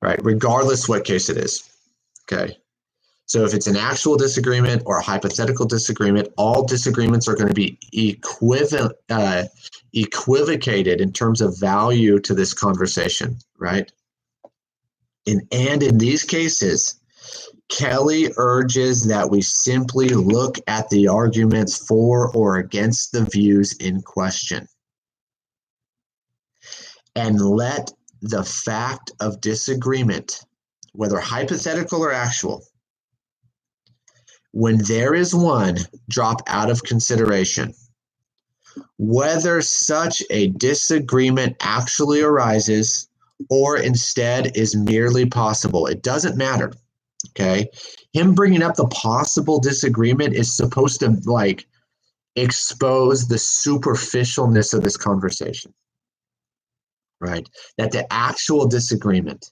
A: right, regardless what case it is. Okay. So if it's an actual disagreement or a hypothetical disagreement, all disagreements are going to be equivocated in terms of value to this conversation, right? And in these cases, Kelly urges that we simply look at the arguments for or against the views in question, and let the fact of disagreement, whether hypothetical or actual, when there is one, drop out of consideration. Whether such a disagreement actually arises or instead is merely possible, it doesn't matter. Okay, him bringing up the possible disagreement is supposed to like expose the superficialness of this conversation, right? That the actual disagreement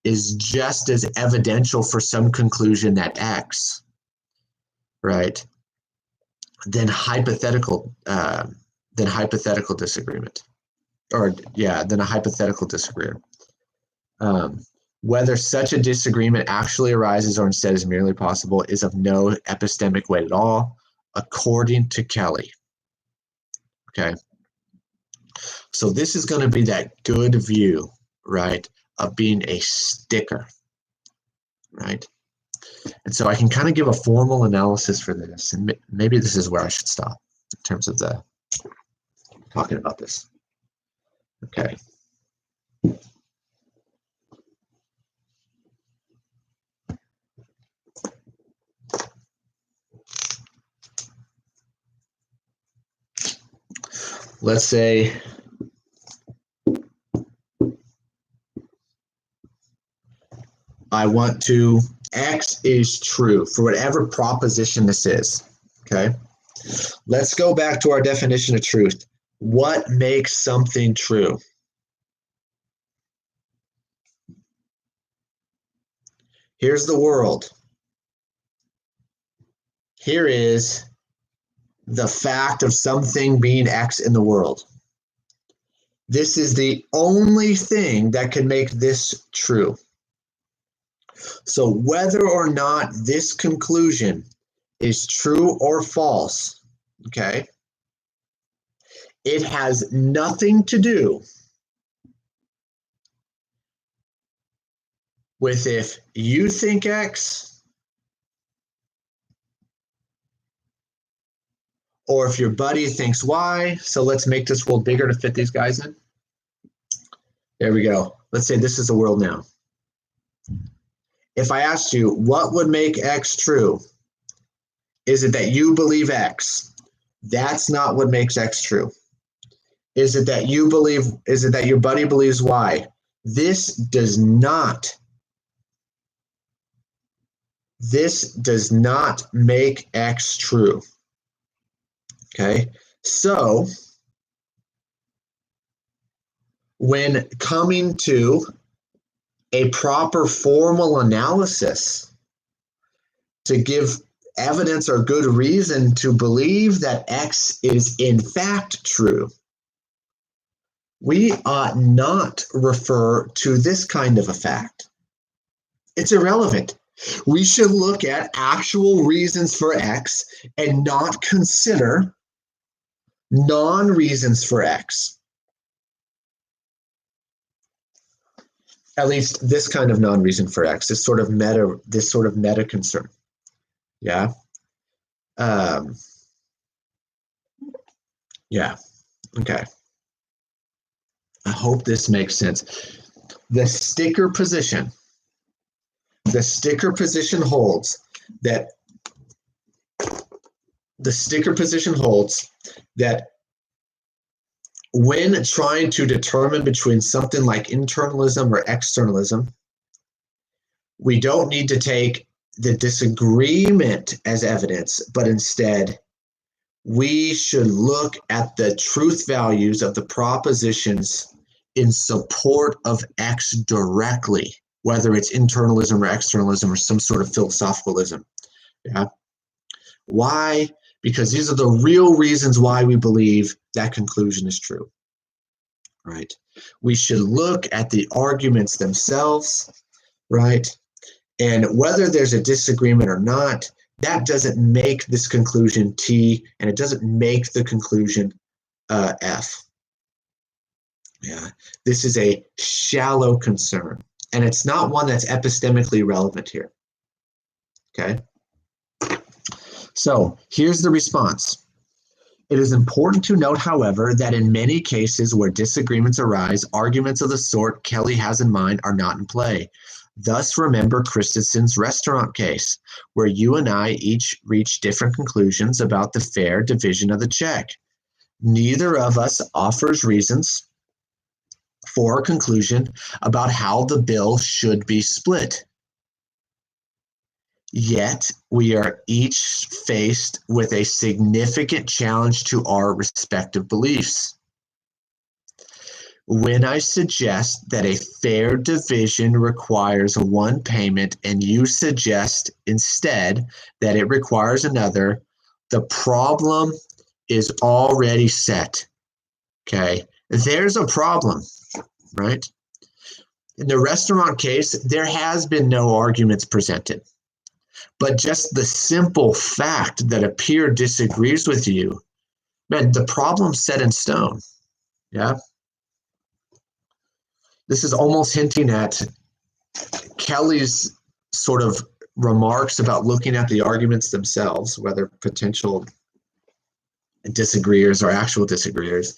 A: is just as evidential for some conclusion that X, right, than hypothetical disagreement, or than a hypothetical disagreement. Whether such a disagreement actually arises or instead is merely possible is of no epistemic weight at all, according to Kelly. Okay. So this is going to be that good view, right, of being a sticker, right? And so I can kind of give a formal analysis for this, and maybe this is where I should stop in terms of the talking about this. Okay. Let's say I want to, X is true for whatever proposition this is, okay? Let's go back to our definition of truth. What makes something true? Here's the world. Here is the fact of something being X in the world. This is the only thing that can make this true. So whether or not this conclusion is true or false, okay, it has nothing to do with if you think X or if your buddy thinks Y. So let's make this world bigger to fit these guys in. There we go. Let's say this is the world now. If I asked you, what would make X true? Is it that you believe X? That's not what makes X true. Is it that you believe, is it that your buddy believes Y? This does not make X true. Okay, so when coming to a proper formal analysis to give evidence or good reason to believe that X is in fact true, we ought not refer to this kind of a fact. It's irrelevant. We should look at actual reasons for X and not consider non-reasons for X. At least this kind of non-reason for X, this sort of meta concern. Yeah. Yeah. Okay. I hope this makes sense. The sticker position holds that when trying to determine between something like internalism or externalism, we don't need to take the disagreement as evidence, but instead we should look at the truth values of the propositions in support of X directly, whether it's internalism or externalism or some sort of philosophicalism. Yeah. Why? Because these are the real reasons why we believe that conclusion is true. Right? We should look at the arguments themselves, right? And whether there's a disagreement or not, that doesn't make this conclusion T, and it doesn't make the conclusion F. Yeah, this is a shallow concern, and it's not one that's epistemically relevant here. Okay, so here's the response. It is important to note, however, that in many cases where disagreements arise, arguments of the sort Kelly has in mind are not in play. Thus, remember Christensen's restaurant case, where you and I each reached different conclusions about the fair division of the check. Neither of us offers reasons for a conclusion about how the bill should be split. Yet, we are each faced with a significant challenge to our respective beliefs. When I suggest that a fair division requires one payment and you suggest instead that it requires another, the problem is already set. Okay, there's a problem, right? In the restaurant case, there has been no arguments presented. But just the simple fact that a peer disagrees with you, man, the problem's set in stone. Yeah. This is almost hinting at Kelly's sort of remarks about looking at the arguments themselves, whether potential disagreeers or actual disagreeers,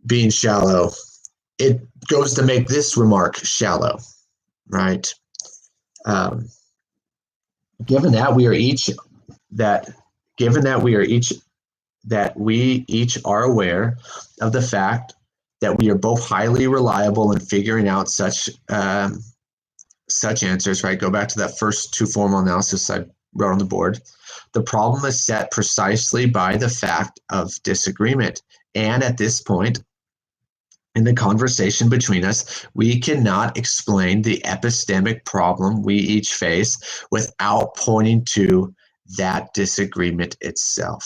A: being shallow. It goes to make this remark shallow, right? Given that we each are aware of the fact that we are both highly reliable in figuring out such answers, right? Go back to that first two formal analysis I wrote on the board. The problem is set precisely by the fact of disagreement. And at this point in the conversation between us, we cannot explain the epistemic problem we each face without pointing to that disagreement itself.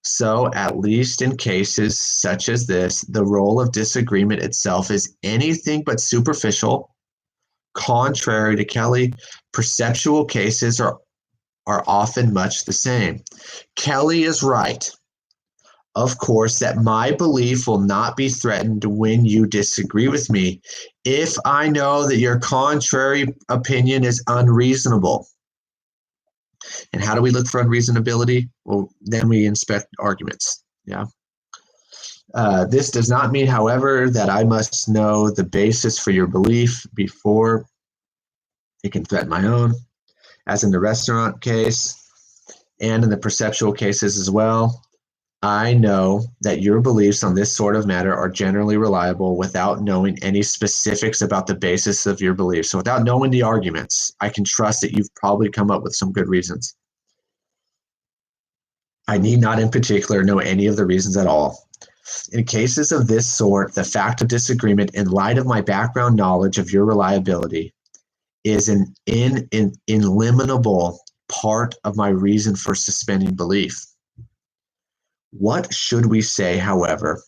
A: So, at least in cases such as this, the role of disagreement itself is anything but superficial. Contrary to Kelly, perceptual cases are often much the same. Kelly is right, of course, that my belief will not be threatened when you disagree with me if I know that your contrary opinion is unreasonable. And how do we look for unreasonability? Well, then we inspect arguments. Yeah. This does not mean, however, that I must know the basis for your belief before it can threaten my own, as in the restaurant case and in the perceptual cases as well. I know that your beliefs on this sort of matter are generally reliable without knowing any specifics about the basis of your beliefs. So without knowing the arguments, I can trust that you've probably come up with some good reasons. I need not in particular know any of the reasons at all. In cases of this sort, the fact of disagreement, in light of my background knowledge of your reliability, is an eliminable part of my reason for suspending belief. What should we say, however,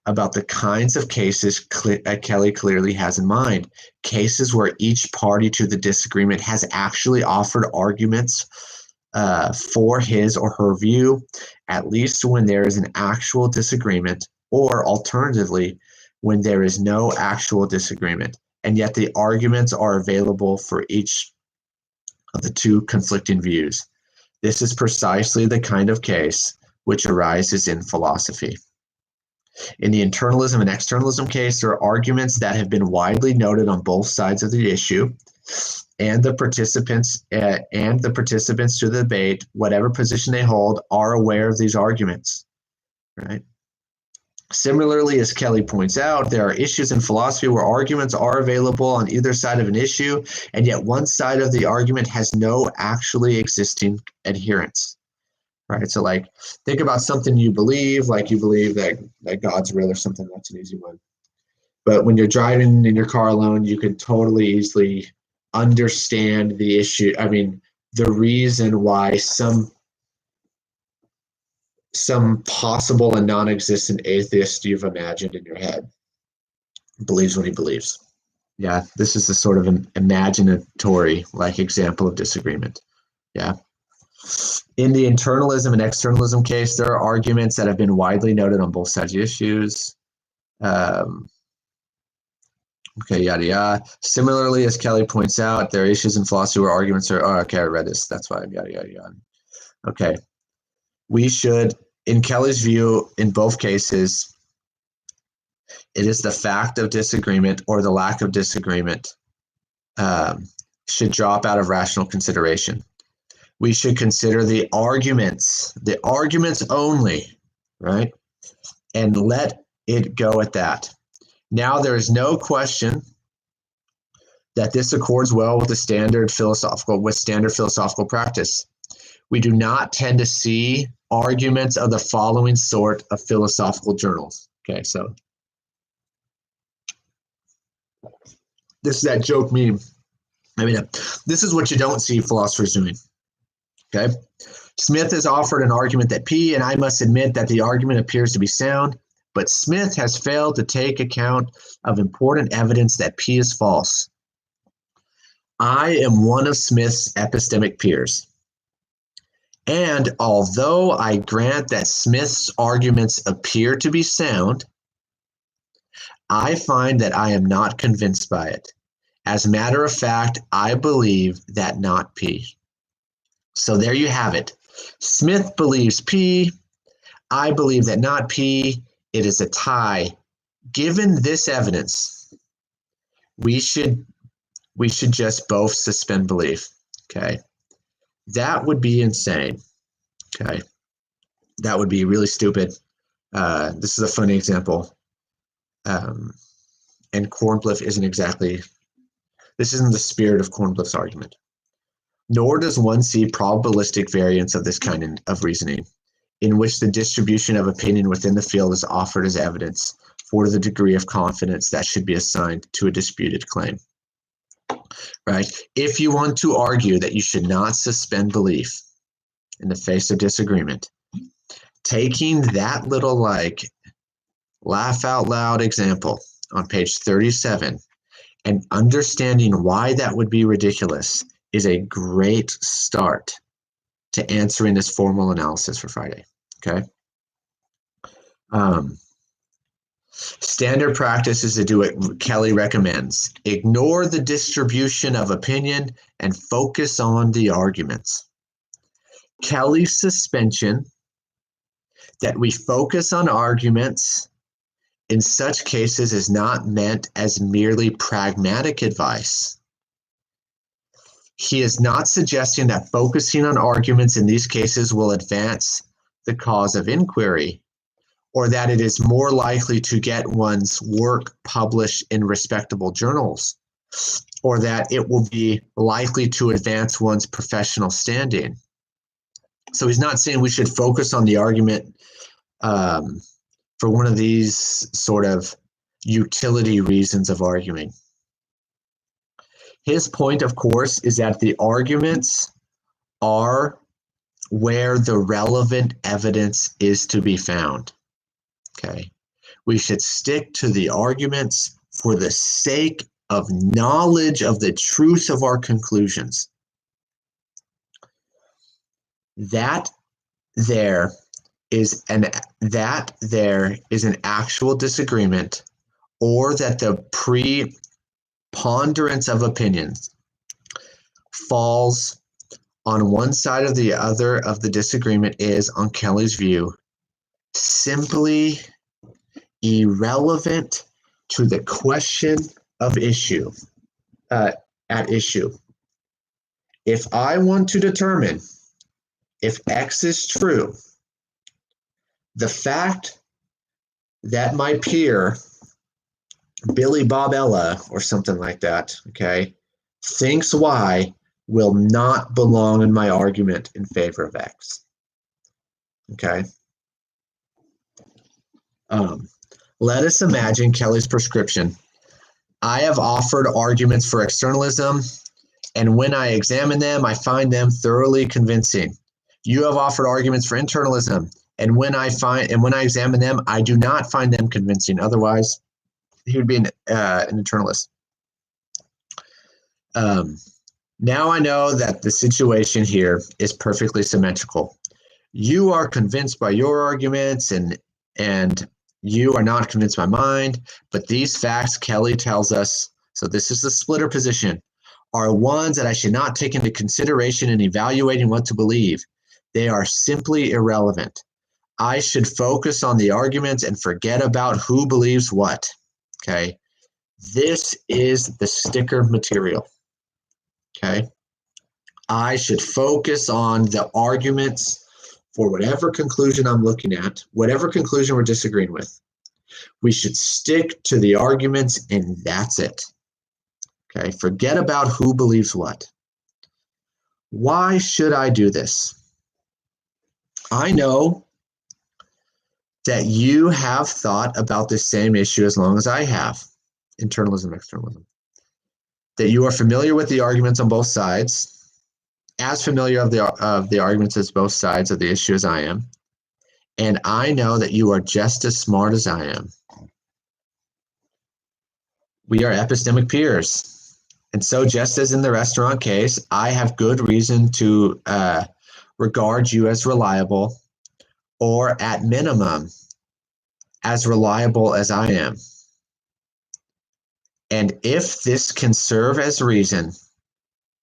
A: about the kinds of cases Kelly clearly has in mind? Cases where each party to the disagreement has actually offered arguments for his or her view, at least when there is an actual disagreement, or alternatively, when there is no actual disagreement, and yet the arguments are available for each of the two conflicting views. This is precisely the kind of case which arises in philosophy. In the internalism and externalism case, there are arguments that have been widely noted on both sides of the issue, and the participants to the debate, whatever position they hold, are aware of these arguments. right? Similarly, as Kelly points out, there are issues in philosophy where arguments are available on either side of an issue, and yet one side of the argument has no actually existing adherents. Right? So like think about something you believe, like you believe that God's real or something. That's an easy one. But when you're driving in your car alone, you can totally easily understand the issue. I mean, the reason why some possible and non-existent atheist you've imagined in your head believes what he believes. Yeah, this is a sort of an imaginatory like example of disagreement. Yeah. In the internalism and externalism case, there are arguments that have been widely noted on both sides of issues. Okay, yada yada. Similarly, as Kelly points out, there are issues in philosophy where arguments are. Oh, okay, I read this. That's why yada yada yada. Okay, we should, in Kelly's view, in both cases, it is the fact of disagreement or the lack of disagreement should drop out of rational consideration. We should consider the arguments only, right? And let it go at that. Now, there is no question that this accords well with standard philosophical practice. We do not tend to see arguments of the following sort of philosophical journals. Okay, so this is that joke meme. I mean, this is what you don't see philosophers doing. Okay, Smith has offered an argument that P, and I must admit that the argument appears to be sound, but Smith has failed to take account of important evidence that P is false. I am one of Smith's epistemic peers. And although I grant that Smith's arguments appear to be sound, I find that I am not convinced by it. As a matter of fact, I believe that not P. So there you have it. Smith believes P. I believe that not P. It is a tie. Given this evidence, we should just both suspend belief. Okay. That would be insane. Okay. That would be really stupid. This is a funny example. And Kornblith this isn't the spirit of Kornblith's argument. Nor does one see probabilistic variants of this kind of reasoning, in which the distribution of opinion within the field is offered as evidence for the degree of confidence that should be assigned to a disputed claim. Right? If you want to argue that you should not suspend belief in the face of disagreement, taking that little like laugh out loud example on page 37 and understanding why that would be ridiculous is a great start to answering this formal analysis for Friday. Okay. Standard practice is to do what Kelly recommends. Ignore the distribution of opinion and focus on the arguments. Kelly's suspension that we focus on arguments in such cases is not meant as merely pragmatic advice. He is not suggesting that focusing on arguments in these cases will advance the cause of inquiry, or that it is more likely to get one's work published in respectable journals, or that it will be likely to advance one's professional standing. So he's not saying we should focus on the argument for one of these sort of utility reasons of arguing. His point, of course, is that the arguments are where the relevant evidence is to be found. Okay, we should stick to the arguments for the sake of knowledge of the truth of our conclusions. That there is an actual disagreement, or that the preponderance of opinions falls on one side or the other of the disagreement is, on Kelly's view, simply irrelevant to the question of issue at issue. If I want to determine if X is true, The fact that my peer, Billy Bob Ella or something like that, okay, thinks Y will not belong in my argument in favor of X. Okay. Let us imagine Kelly's prescription. I have offered arguments for externalism, and when I examine them, I find them thoroughly convincing. You have offered arguments for internalism, and when I examine them, I do not find them convincing. Otherwise, he would be an internalist. Now I know that the situation here is perfectly symmetrical. You are convinced by your arguments, and you are not convinced by mine, but these facts Kelly tells us, so this is the splitter position, are ones that I should not take into consideration in evaluating what to believe. They are simply irrelevant. I should focus on the arguments and forget about who believes what. Okay, this is the sticker material. Okay, I should focus on the arguments for whatever conclusion I'm looking at, whatever conclusion we're disagreeing with. We should stick to the arguments, and that's it. Okay, forget about who believes what. Why should I do this? I know that you have thought about the same issue as long as I have, internalism, externalism. That you are familiar with the arguments on both sides, as familiar of the arguments as both sides of the issue as I am. And I know that you are just as smart as I am. We are epistemic peers. And so just as in the restaurant case, I have good reason to regard you as reliable, or at minimum, as reliable as I am. And if this can serve as reason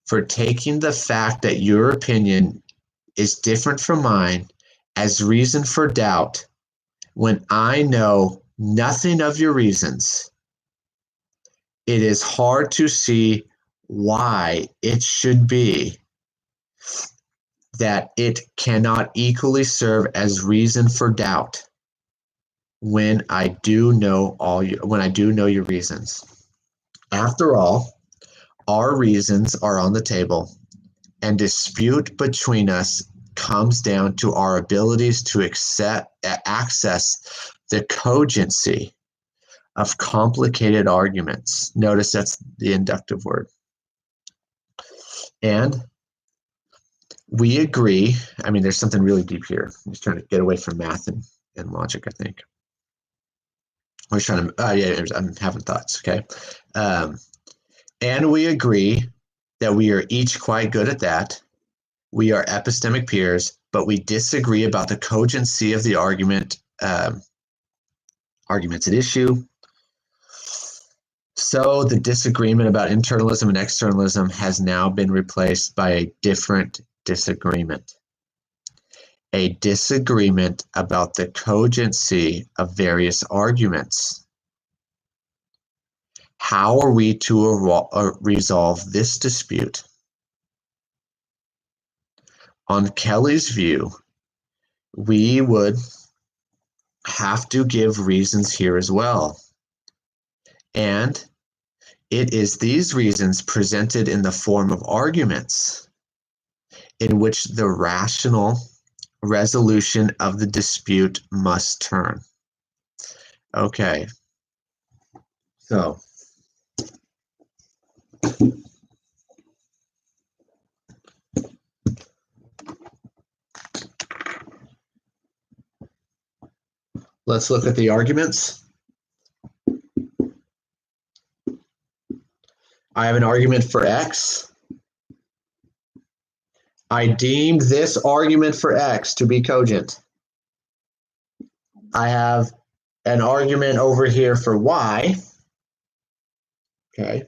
A: for taking the fact that your opinion is different from mine as reason for doubt, when I know nothing of your reasons, it is hard to see why it should be that it cannot equally serve as reason for doubt when I do know your reasons. After all, our reasons are on the table, and dispute between us comes down to our abilities to access the cogency of complicated arguments. Notice that's the inductive word. And we agree, I mean, there's something really deep here. I'm just trying to get away from math and logic, I think. I'm having thoughts, okay? And we agree that we are each quite good at that. We are epistemic peers, but we disagree about the cogency of the arguments at issue. So the disagreement about internalism and externalism has now been replaced by a different disagreement. A disagreement about the cogency of various arguments. How are we to resolve this dispute? On Kelly's view, we would have to give reasons here as well. And it is these reasons presented in the form of arguments in which the rational resolution of the dispute must turn. Okay, so let's look at the arguments. I have an argument for X. I deemed this argument for X to be cogent. I have an argument over here for Y. Okay.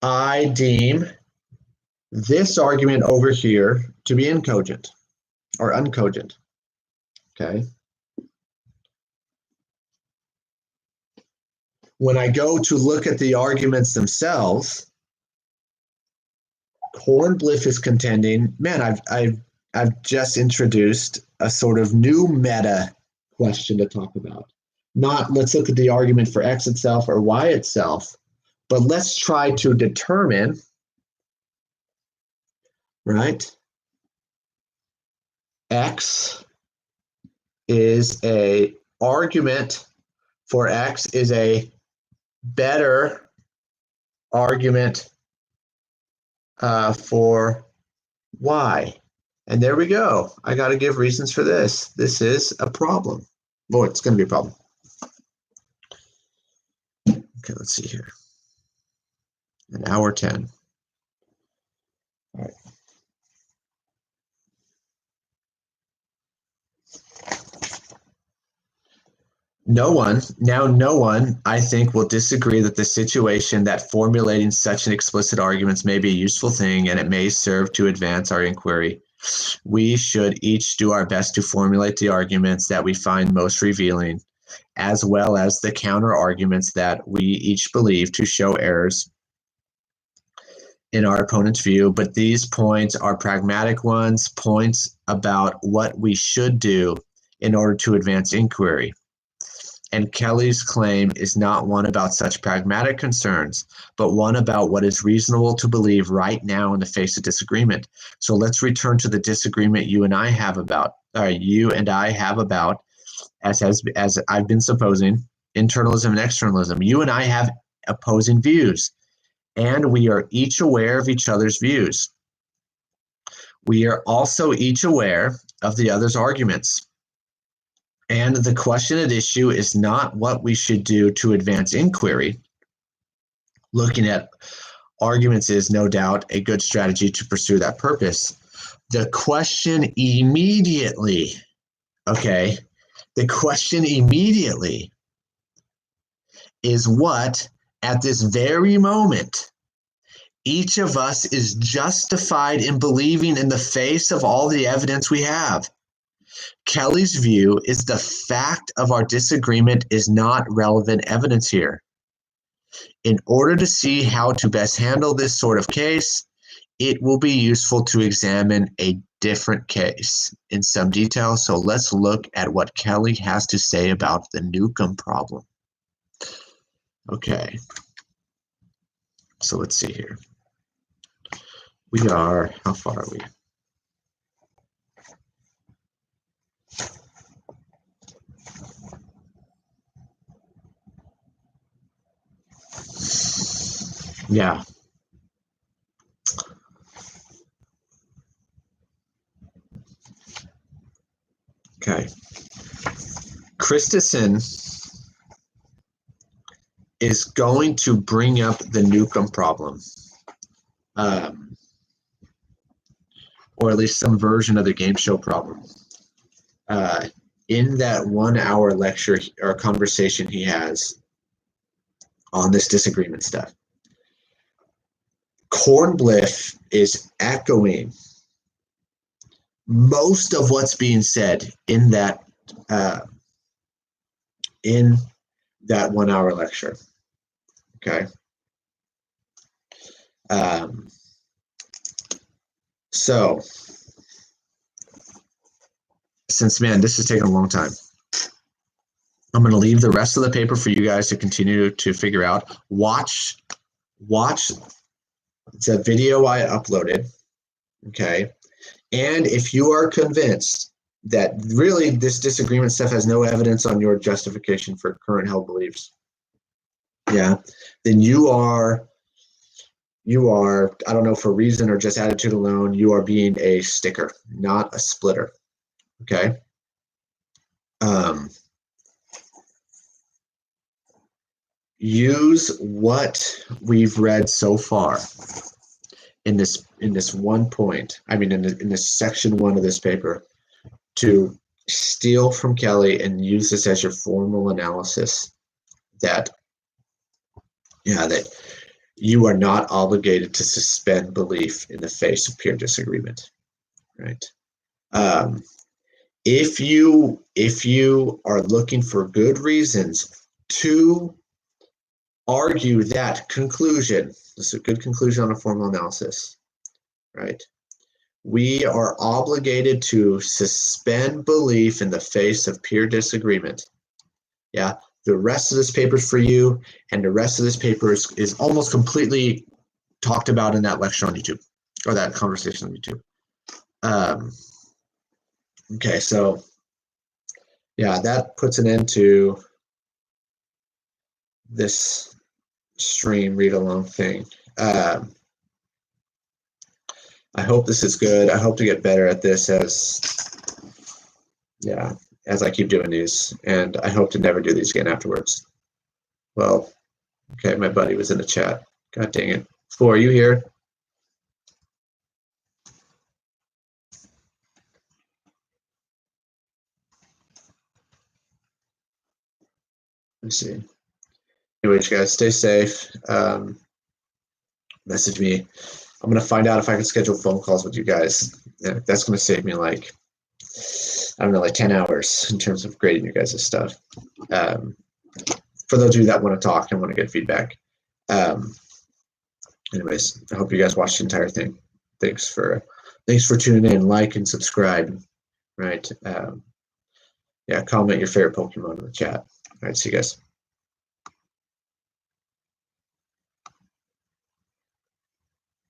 A: I deem this argument over here to be incogent or uncogent. Okay. When I go to look at the arguments themselves, Hornbliff is contending, man, I've just introduced a sort of new meta question to talk about. Not let's look at the argument for X itself or Y itself, but let's try to determine, right? X is a argument for X is a better argument for Y. And there we go. I got to give reasons for this. This is a problem. Boy, it's going to be a problem. Okay, let's see here. An hour 10. All right. No one, I think, will disagree that the situation that formulating such an explicit arguments may be a useful thing and it may serve to advance our inquiry. We should each do our best to formulate the arguments that we find most revealing, as well as the counter arguments that we each believe to show errors in our opponent's view. But these points are pragmatic ones, points about what we should do in order to advance inquiry. And Kelly's claim is not one about such pragmatic concerns, but one about what is reasonable to believe right now in the face of disagreement. So let's return to the disagreement you and I have about, as I've been supposing, internalism and externalism. You and I have opposing views, and we are each aware of each other's views. We are also each aware of the other's arguments. And the question at issue is not what we should do to advance inquiry. Looking at arguments is no doubt a good strategy to pursue that purpose. The question immediately is what, at this very moment, each of us is justified in believing in the face of all the evidence we have. Kelly's view is the fact of our disagreement is not relevant evidence here. In order to see how to best handle this sort of case, it will be useful to examine a different case in some detail. So let's look at what Kelly has to say about the Newcomb problem. Okay, so let's see here. How far are we? Yeah. Okay. Christensen is going to bring up the Newcomb problem, or at least some version of the game show problem, in that 1 hour lecture or conversation he has on this disagreement stuff. Cornbliff is echoing most of what's being said in that 1 hour lecture. Okay. So, since, man, this is taking a long time, I'm going to leave the rest of the paper for you guys to continue to figure out. Watch. It's a video I uploaded. Okay. And if you are convinced that really this disagreement stuff has no evidence on your justification for current held beliefs, then you are, I don't know, for reason or just attitude alone, you are being a sticker, not a splitter. Okay. Use what we've read so far in this one point, in this section 1 of this paper, to steal from Kelly and use this as your formal analysis that you are not obligated to suspend belief in the face of pure disagreement, right? If you are looking for good reasons to argue that conclusion, this is a good conclusion on a formal analysis, right? We are obligated to suspend belief in the face of peer disagreement. Yeah, the rest of this paper is for you, and the rest of this paper is almost completely talked about in that lecture on YouTube, or that conversation on YouTube. Okay, so yeah, that puts an end to this stream read-along thing. I hope this is good. I hope to get better at this as I keep doing these, and I hope to never do these again afterwards. Well, okay, my buddy was in the chat. God dang it. Flo, are you here? Let me see. Anyways, guys, stay safe. Message me. I'm going to find out if I can schedule phone calls with you guys. Yeah, that's going to save me like 10 hours in terms of grading your guys' stuff. For those of you that want to talk and want to get feedback. Anyways, I hope you guys watched the entire thing. Thanks for tuning in. Like and subscribe. Right. Comment your favorite Pokemon in the chat. All right. See you guys.